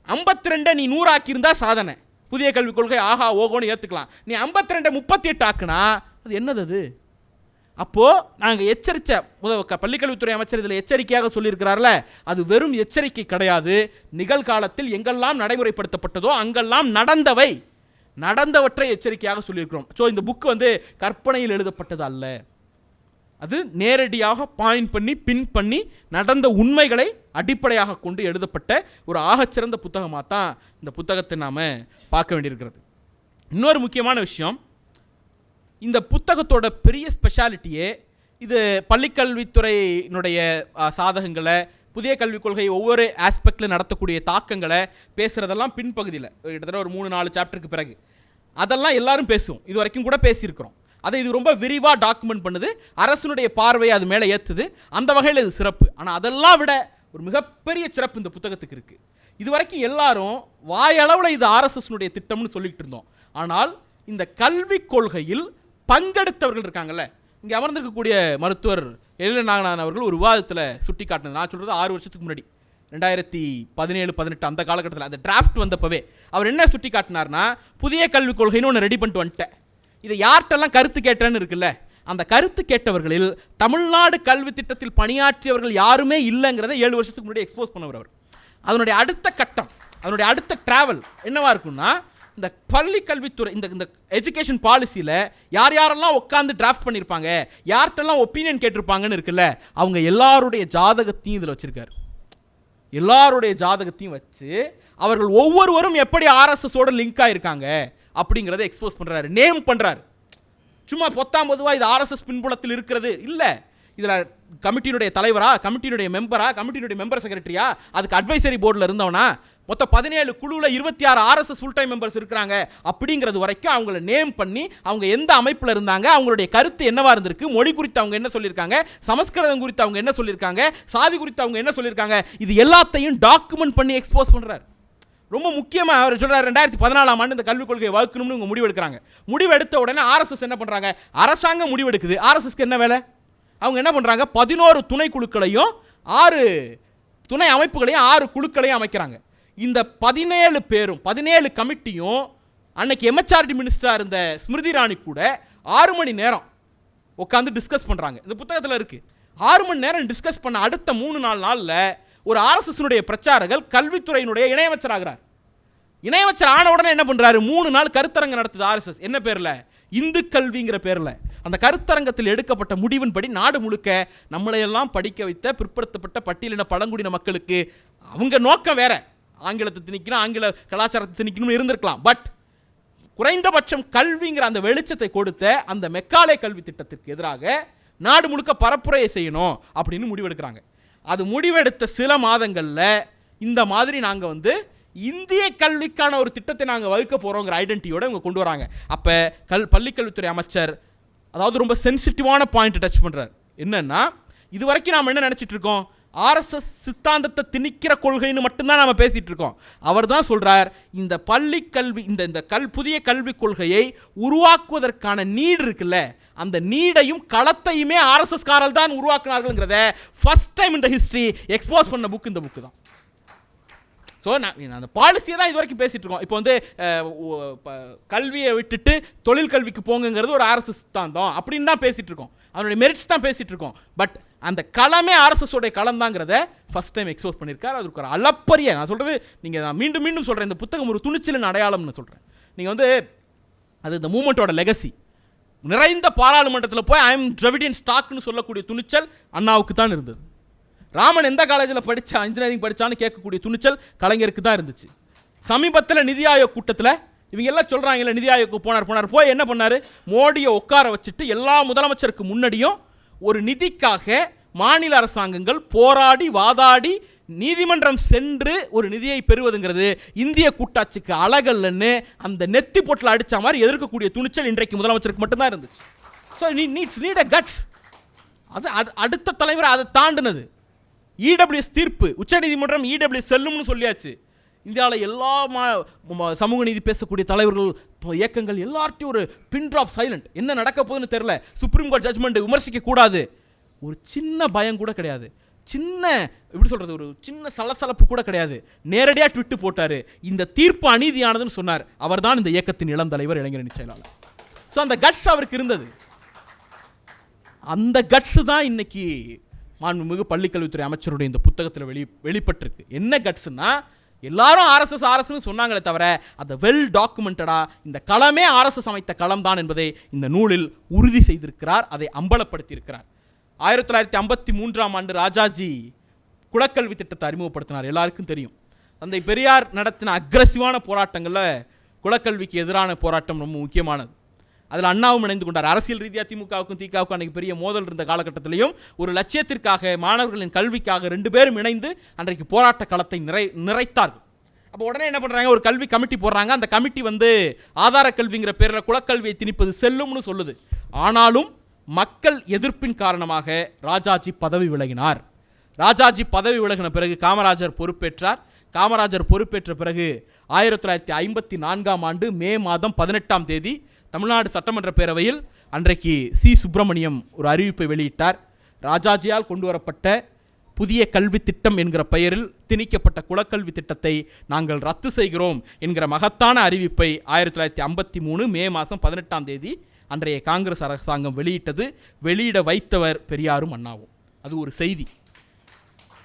52 நீ 100 ஆக்கியிருந்தா சாதனை, புதிய கல்விக் கொள்கை ஆஹா ஓகோன்னு ஏற்றுக்கலாம். நீ 52 38 ஆக்குனா அது என்னது அது? அப்போது நாங்கள் எச்சரித்த பள்ளிக்கல்வித்துறை அமைச்சர் இதில் எச்சரிக்கையாக சொல்லியிருக்கிறார்ல, அது வெறும் எச்சரிக்கை கிடையாது. நிகழ்காலத்தில் எங்கெல்லாம் நடைமுறைப்படுத்தப்பட்டதோ அங்கெல்லாம் நடந்தவற்றை எச்சரிக்கையாக சொல்லியிருக்கிறோம். ஸோ இந்த புக்கு கற்பனையில் எழுதப்பட்டது அல்ல, அது நேரடியாக பாயிண்ட் பண்ணி பின் பண்ணி நடந்த உண்மைகளை அடிப்படையாக கொண்டு எழுதப்பட்ட ஒரு ஆகச்சிறந்த புத்தகமாக தான் இந்த புத்தகத்தை நாம் பார்க்க வேண்டியிருக்கிறது. இன்னொரு முக்கியமான விஷயம், இந்த புத்தகத்தோட பெரிய ஸ்பெஷாலிட்டியே இது பள்ளிக்கல்வித்துறையினுடைய சாதகங்களை, புதிய கல்விக் கொள்கை ஒவ்வொரு ஆஸ்பெக்டில் நடத்தக்கூடிய தாக்கங்களை பேசுகிறதெல்லாம் பின்பகுதியில் கிட்டத்தட்ட ஒரு 3-4 சாப்டருக்கு பிறகு அதெல்லாம் எல்லாரும் பேசுவோம். இது வரைக்கும் கூட பேசியிருக்கிறோம். அதை இது ரொம்ப விரிவாக டாக்குமெண்ட் பண்ணுது, அரசனுடைய பார்வையை அது மேலே ஏற்றுது. அந்த வகையில் இது சிறப்பு. ஆனால் அதெல்லாம் விட ஒரு மிகப்பெரிய சிறப்பு இந்த புத்தகத்துக்கு இருக்குது. இது வரைக்கும் எல்லாரும் வாயளவில் இது ஆர்எஸ்எஸ்னுடைய திட்டம்னு சொல்லிக்கிட்டு இருந்தோம். ஆனால் இந்த கல்விக் கொள்கையில் பங்கெடுத்தவர்கள் இருக்காங்கல்ல, இங்கே அமர்ந்திருக்கக்கூடிய மருத்துவர் எழில நாகநாதன் அவர்கள் ஒரு விவாதத்தில் சுட்டி காட்டினது, நான் சொல்கிறது 6 வருஷத்துக்கு முன்னாடி 2017-18 அந்த காலகட்டத்தில் அந்த டிராஃப்ட் வந்தப்பவே அவர் என்ன சுட்டி காட்டினார்னா, புதிய கல்விக் கொள்கைன்னு ஒன்று ரெடி பண்ணிட்டு வந்துட்டேன், இதை யார்கிட்டெல்லாம் கருத்து கேட்டேன்னு இருக்குல்ல, அந்த கருத்து கேட்டவர்களில் தமிழ்நாடு கல்வி திட்டத்தில் பணியாற்றியவர்கள் யாருமே இல்லைங்கிறத 7 வருஷத்துக்கு முன்னாடி எக்ஸ்போஸ் பண்ணவர் அவர். அதனுடைய அடுத்த கட்டம், அதனுடைய அடுத்த டிராவல் என்னவா இருக்குன்னா, இந்த பள்ளி கல்வித்துறை இந்த எஜுகேஷன் பாலிசியில் யார் யாரெல்லாம் உட்காந்து டிராஃப்ட் பண்ணியிருப்பாங்க, யார்கிட்டெல்லாம் ஒப்பீனியன் கேட்டிருப்பாங்கன்னு இருக்குல்ல, அவங்க எல்லாருடைய ஜாதகத்தையும் இதில் வச்சுருக்காரு. எல்லாருடைய ஜாதகத்தையும் வச்சு அவர்கள் ஒவ்வொருவரும் எப்படி ஆர்எஸ்எஸோட லிங்க் ஆகிருக்காங்க அப்படிங்கிறத எக்ஸ்போஸ் பண்ணுறாரு, நேம் பண்ணுறாரு. சும்மா பொதுவாக இது ஆர்எஸ்எஸ் பின்புலத்தில் இருக்கிறது இல்லை, இதில் கமிட்டியினுடைய தலைவரா, கமிட்டியினுடைய மெம்பரா, கமிட்டியினுடைய மெம்பர் செக்ரட்டரியா, அதுக்கு அட்வைசரி போர்டில் இருந்தவனா, மொத்தம் 17 குழுவில் 26 ஆர்எஸ்எஸ் ஃபுல் டைம் மெம்பர்ஸ் இருக்கிறாங்க அப்படிங்கிறது வரைக்கும் அவங்கள நேம் பண்ணி அவங்க எந்த அமைப்பில் இருந்தாங்க, அவங்களுடைய கருத்து என்னவா இருந்திருக்கு, மொழி குறித்து அவங்க என்ன சொல்லியிருக்காங்க, சமஸ்கிருதம் குறித்து அவங்க என்ன சொல்லியிருக்காங்க, சாதி குறித்து அவங்க என்ன சொல்லியிருக்காங்க, இது எல்லாத்தையும் டாக்குமெண்ட் பண்ணி எக்ஸ்போஸ் பண்ணுறாரு. ரொம்ப முக்கியமாக அவர் சொல்கிறார், 2014ஆம் ஆண்டு இந்த கல்விக் கொள்கையை வகுக்கணும்னு இவங்க முடிவெடுக்கிறாங்க. முடிவெடுத்த உடனே ஆர்எஸ்எஸ் என்ன பண்ணுறாங்க, அரசாங்கம் முடிவெடுக்குது, ஆர்எஸ்எஸ்க்கு என்ன வேலை, அவங்க என்ன பண்ணுறாங்க, 11 துணை குழுக்களையும் 6 துணை அமைப்புகளையும் 6 குழுக்களையும் அமைக்கிறாங்க. இந்த 17 பேரும் 17 கமிட்டியும் அன்னைக்கு எம்எச்ஆர்டி மினிஸ்டராக இருந்த ஸ்மிருதி இரானி கூட 6 மணி நேரம் உட்காந்து டிஸ்கஸ் பண்ணுறாங்க. இந்த புத்தகத்தில் இருக்குது. 6 மணி நேரம் டிஸ்கஸ் பண்ண அடுத்த 3-4 நாளில் ஒரு ஆர்எஸ்எஸ்னுடைய பிரச்சாரகர் கல்வித்துறையினுடைய இணையமைச்சர் ஆகிறார். இணையமைச்சர் ஆன உடனே என்ன பண்ணுறாரு, 3 நாள் கருத்தரங்கம் நடத்துது ஆர்எஸ்எஸ். என்ன பேரில், இந்து கல்விங்கிற பேரில். அந்த கருத்தரங்கத்தில் எடுக்கப்பட்ட முடிவின்படி நாடு முழுக்க நம்மளையெல்லாம் படிக்க வைத்த பிற்படுத்தப்பட்ட பட்டியலின பழங்குடியின மக்களுக்கு அவங்க நோக்கம் வேற, ஆங்கிலத்தை திணிக்கணும், ஆங்கில கலாச்சாரத்தை திணிக்கணும்னு இருந்திருக்கலாம். பட் குறைந்தபட்சம் கல்விங்கிற அந்த வெளிச்சத்தை கொடுத்த அந்த மெக்காலே கல்வி திட்டத்திற்கு எதிராக நாடு முழுக்க பரப்புரையை செய்யணும் அப்படின்னு முடிவெடுக்கிறாங்க. அது முடிவெடுத்த சில மாதங்களில் இந்த மாதிரி நாங்கள் இந்திய கல்விக்கான ஒரு திட்டத்தை நாங்கள் வகுக்க போகிறோங்கிற ஐடென்டிட்டியோட இவங்க கொண்டு வராங்க. அப்போ பள்ளிக்கல்வித்துறை அமைச்சர் அதாவது ரொம்ப சென்சிட்டிவான பாயிண்ட் டச் பண்ணுறார். என்னன்னா, இது வரைக்கும் நாம் என்ன நினச்சிட்டு இருக்கோம், ஆர்எஸ்எஸ் சித்தாந்தத்தை திணிக்கிற கொள்கைன்னு மட்டும்தான் நாம் பேசிகிட்டு இருக்கோம். அவர் தான் சொல்கிறார், இந்த பள்ளிக்கல்வி இந்த புதிய கல்விக் கொள்கையை உருவாக்குவதற்கான நீட் இருக்குல்ல, அந்த நீடையும் களத்தையுமே ஆர்எஸ்எஸ் காரர்கள் தான் உருவாக்குனார்கள்ங்கிறத ஃபர்ஸ்ட் டைம் இந்த ஹிஸ்ட்ரி எக்ஸ்போஸ் பண்ண புக் இந்த புக்கு தான். ஸோ நான் அந்த பாலிசியை தான் இது வரைக்கும் பேசிகிட்டு இருக்கோம். இப்போ கல்வியை விட்டுட்டு தொழில் கல்விக்கு போங்கிறது ஒரு ஆர்எஸ்எஸ் சித்தாந்தம் அப்படின்னு தான் பேசிகிட்டு இருக்கோம், அதனுடைய மெரிட்ஸ் தான் பேசிகிட்டு இருக்கோம். பட் அந்த களமே ஆர்எஸ்எஸோடைய களம் தாங்கிறத ஃபஸ்ட் டைம் எக்ஸ்போஸ் பண்ணியிருக்காரு. அதுக்கு ஒரு அளப்பரிய, நான் சொல்கிறது நான் மீண்டும் மீண்டும் சொல்கிறேன், இந்த புத்தகம் ஒரு துணிச்சலின் அடையாளம்னு சொல்கிறேன். நீங்கள் அது இந்த மூமெண்ட்டோட லெகசி. நிறைந்த பாராளுமன்றத்தில் போய் ஐ எம் திராவிடியன் ஸ்டாக்னு சொல்லக்கூடிய துணிச்சல் அண்ணாவுக்கு தான் இருந்தது. ராமன் எந்த காலேஜில் படித்தா, இன்ஜினியரிங் படித்தான்னு கேட்கக்கூடிய துணிச்சல் கலைஞருக்கு தான் இருந்துச்சு. சமீபத்தில் நிதி ஆயோக் கூட்டத்தில் இவங்க எல்லாம் சொல்கிறாங்கல்ல, நிதி ஆயோக்கு போனார் போய் என்ன பண்ணார், மோடியை உட்கார வச்சுட்டு எல்லா முதலமைச்சருக்கு முன்னாடியும் ஒரு நிதிக்காக மாநில அரசாங்கங்கள் போராடி வாதாடி நீதிமன்றம் சென்று ஒரு நிதியை பெறுவதுங்கிறது இந்திய கூட்டாட்சிக்கு அழகல்லன்னு அந்த நெத்தி பொட்டில் அடித்த மாதிரி எதிர்க்கக்கூடிய துணிச்சல் இன்றைக்கு முதலமைச்சருக்கு மட்டும்தான் இருந்துச்சு. So need a guts. அது அடுத்த தலைமுறை அதை தாண்டினது. இடபிள்யூஎஸ் தீர்ப்பு, உச்சநீதிமன்றம் இடபிள்யூஎஸ் செல்லும்னு சொல்லியாச்சு. இந்தியாவில் எல்லா சமூக நீதி பேசக்கூடிய தலைவர்கள், இயக்கங்கள் எல்லார்ட்டையும் ஒரு பின் ட்ராப் சைலண்ட். என்ன நடக்க போகுதுன்னு தெரியல, சுப்ரீம் கோர்ட் ஜட்ஜ்மெண்ட் விமர்சிக்க கூடாது, ஒரு சின்ன பயம் கூட கிடையாது, சின்ன எப்படி சொல்கிறது, ஒரு சின்ன சலசலப்பு கூட கிடையாது. நேரடியாக ட்விட்டு போட்டார், இந்த தீர்ப்பு அநீதியானதுன்னு சொன்னார். அவர் தான் இந்த இயக்கத்தின் இளம் தலைவர், இளைஞரணி செயலாளர். ஸோ அந்த கட்ஸ் அவருக்கு இருந்தது. அந்த கட்ஸ் தான் இன்னைக்கு மாண்புமிகு பள்ளிக்கல்வித்துறை அமைச்சருடைய இந்த புத்தகத்தில் வெளிப்பட்டிருக்கு. என்ன கட்ஸ்னா, எல்லாரும் ஆர்எஸ்எஸ் சொன்னாங்களே தவிர அதை வெல் டாக்குமெண்டடா இந்த களமே ஆர்எஸ்எஸ் அமைத்த களம் தான் என்பதை இந்த நூலில் உறுதி செய்திருக்கிறார், அதை அம்பலப்படுத்தியிருக்கிறார். 1953ஆம் ஆண்டு ராஜாஜி குலக்கல்வி திட்டத்தை அறிமுகப்படுத்தினார். எல்லாருக்கும் தெரியும். தந்தை பெரியார் நடத்தின அக்ரஸிவான போராட்டங்களில் குலக்கல்விக்கு எதிரான போராட்டம் ரொம்ப முக்கியமானது. அதில் அண்ணாவும் இணைந்து கொண்டார். அரசியல் ரீதியாக திமுகவுக்கும் திகாவுக்கும் அன்றைக்கு பெரிய மோதல் இருந்த காலகட்டத்திலையும் ஒரு லட்சியத்திற்காக, மாணவர்களின் கல்விக்காக 2 பேரும் இணைந்து அன்றைக்கு போராட்ட களத்தை நிறைத்தார்கள். அப்போ உடனே என்ன பண்ணுறாங்க, ஒரு கல்வி கமிட்டி போடுறாங்க. அந்த கமிட்டி ஆதார கல்விங்கிற பேரில் குலக்கல்வியை திணிப்பது செல்லும்னு சொல்லுது. ஆனாலும் மக்கள் எதிர்ப்பின் காரணமாக ராஜாஜி பதவி விலகினார். ராஜாஜி பதவி விலகின பிறகு காமராஜர் பொறுப்பேற்றார். காமராஜர் பொறுப்பேற்ற பிறகு 1954ஆம் ஆண்டு மே மாதம் 18ஆம் தேதி தமிழ்நாடு சட்டமன்ற பேரவையில் அன்றைக்கு சி. சுப்பிரமணியம் ஒரு அறிவிப்பை வெளியிட்டார். ராஜாஜியால் கொண்டு வரப்பட்ட புதிய கல்வி திட்டம் என்கிற பெயரில் திணிக்கப்பட்ட குலக்கல்வி திட்டத்தை நாங்கள் ரத்து செய்கிறோம் என்கிற மகத்தான அறிவிப்பை 1953 மே மாதம் 18ஆம் தேதி அன்றைய காங்கிரஸ் அரசாங்கம் வெளியிட்டது. வெளியிட வைத்தவர் பெரியாரும் அண்ணாவும். அது ஒரு செய்தி.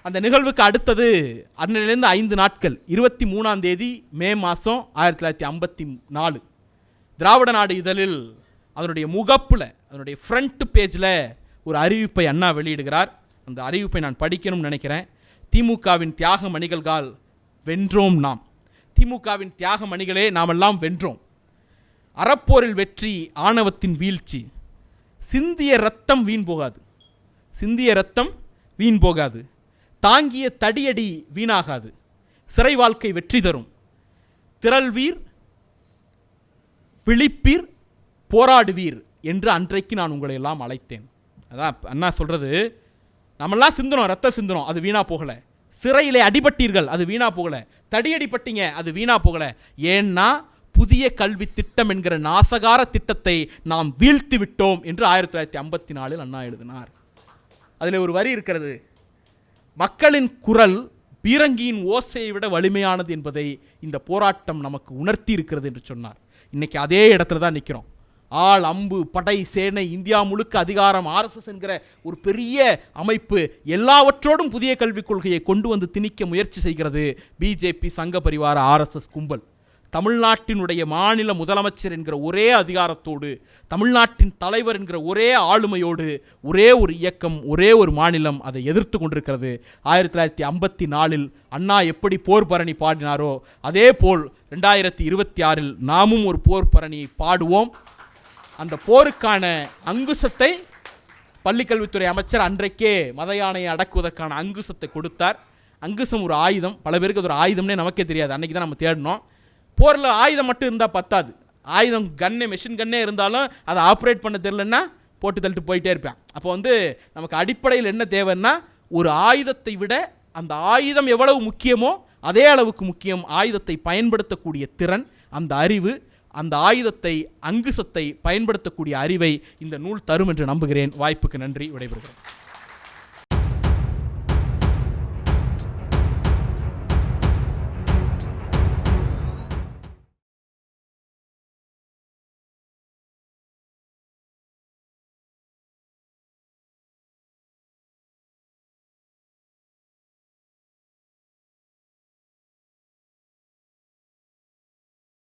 அந்த நிகழ்வுக்கு அடுத்தது அன்னையிலிருந்து 5 நாட்கள் 23ஆம் தேதி மே மாதம் 1954 திராவிட நாடு இதழில் அதனுடைய முகப்பில், அதனுடைய ஃப்ரண்ட் பேஜில் ஒரு அறிவிப்பை அண்ணா வெளியிடுகிறார். அந்த அறிவிப்பை நான் படிக்கணும்னு நினைக்கிறேன். திமுகவின் தியாக மணிகள்கால் வென்றோம் நாம். திமுகவின் தியாக மணிகளே, நாமெல்லாம் வென்றோம். அறப்போரில் வெற்றி, ஆணவத்தின் வீழ்ச்சி. சிந்திய ரத்தம் வீண் போகாது, சிந்திய ரத்தம் வீண் போகாது. தாங்கிய தடியடி வீணாகாது. சிறை வாழ்க்கை வெற்றி தரும். திரள்வீர், விழிப்பீர், போராடுவீர் என்று அன்றைக்கு நான் உங்களை எல்லாம் அழைத்தேன். அதான் அண்ணா சொல்றது, நம்மெல்லாம் சிந்தனோம், ரத்த சிந்தனோம், அது வீணா போகல. சிறையிலே அடிபட்டீர்கள், அது வீணா போகல. தடியடிப்பட்டீங்க, அது வீணா போகல. ஏன்னா புதிய கல்வி திட்டம் என்கிற நாசகார திட்டத்தை நாம் வீழ்த்தி விட்டோம் என்று 1954 அண்ணா எழுதினார். அதில் ஒரு வரி இருக்கிறது, மக்களின் குரல் பீரங்கியின் ஓசையை விட வலிமையானது என்பதை இந்த போராட்டம் நமக்கு உணர்த்தி இருக்கிறது என்று சொன்னார். இன்னைக்கு அதே இடத்துல தான் நிற்கிறோம். ஆள், அம்பு, படை, சேனை, இந்தியா முழுக்க அதிகாரம், ஆர்எஸ்எஸ் என்கிற ஒரு பெரிய அமைப்பு எல்லாவற்றோடும் புதிய கல்விக் கொள்கையை கொண்டு வந்து திணிக்க முயற்சி செய்கிறது பிஜேபி, சங்க பரிவார, ஆர்எஸ்எஸ் கும்பல். தமிழ்நாட்டினுடைய மாநில முதலமைச்சர் என்கிற ஒரே அதிகாரத்தோடு, தமிழ்நாட்டின் தலைவர் என்கிற ஒரே ஆளுமையோடு ஒரே ஒரு இயக்கம், ஒரே ஒரு மாநிலம் அதை எதிர்த்து கொண்டிருக்கிறது. 1954 அண்ணா எப்படி போர் பரணி பாடினாரோ அதே போல் 2026 நாமும் ஒரு போர் பரணியை பாடுவோம். அந்த போருக்கான அங்குசத்தை பள்ளிக்கல்வித்துறை அமைச்சர் அன்றைக்கே மத யானையை அடக்குவதற்கான அங்குசத்தை கொடுத்தார். அங்குசம் ஒரு ஆயுதம். பல பேருக்கு அது ஒரு ஆயுதம்னே நமக்கே தெரியாது. அன்றைக்கி தான் நம்ம தேடணும். போரில் ஆயுதம் மட்டும் இருந்தால் பத்தாது. ஆயுதம், கன்னே, மெஷின் கன்னே இருந்தாலும் அதை ஆப்ரேட் பண்ண தெரியலன்னா போட்டு தள்ளிட்டு போயிட்டே இருப்பேன். அப்போ நமக்கு அடிப்படையில் என்ன தேவைன்னா, ஒரு ஆயுதத்தை விட அந்த ஆயுதம் எவ்வளவு முக்கியமோ அதே அளவுக்கு முக்கியம் ஆயுதத்தை பயன்படுத்தக்கூடிய திறன், அந்த அறிவு. அந்த ஆயுதத்தை, அங்குசத்தை பயன்படுத்தக்கூடிய அறிவை இந்த நூல் தரும் என்று நம்புகிறேன். வாய்ப்புக்கு நன்றி. விடைபெறுகிறேன்.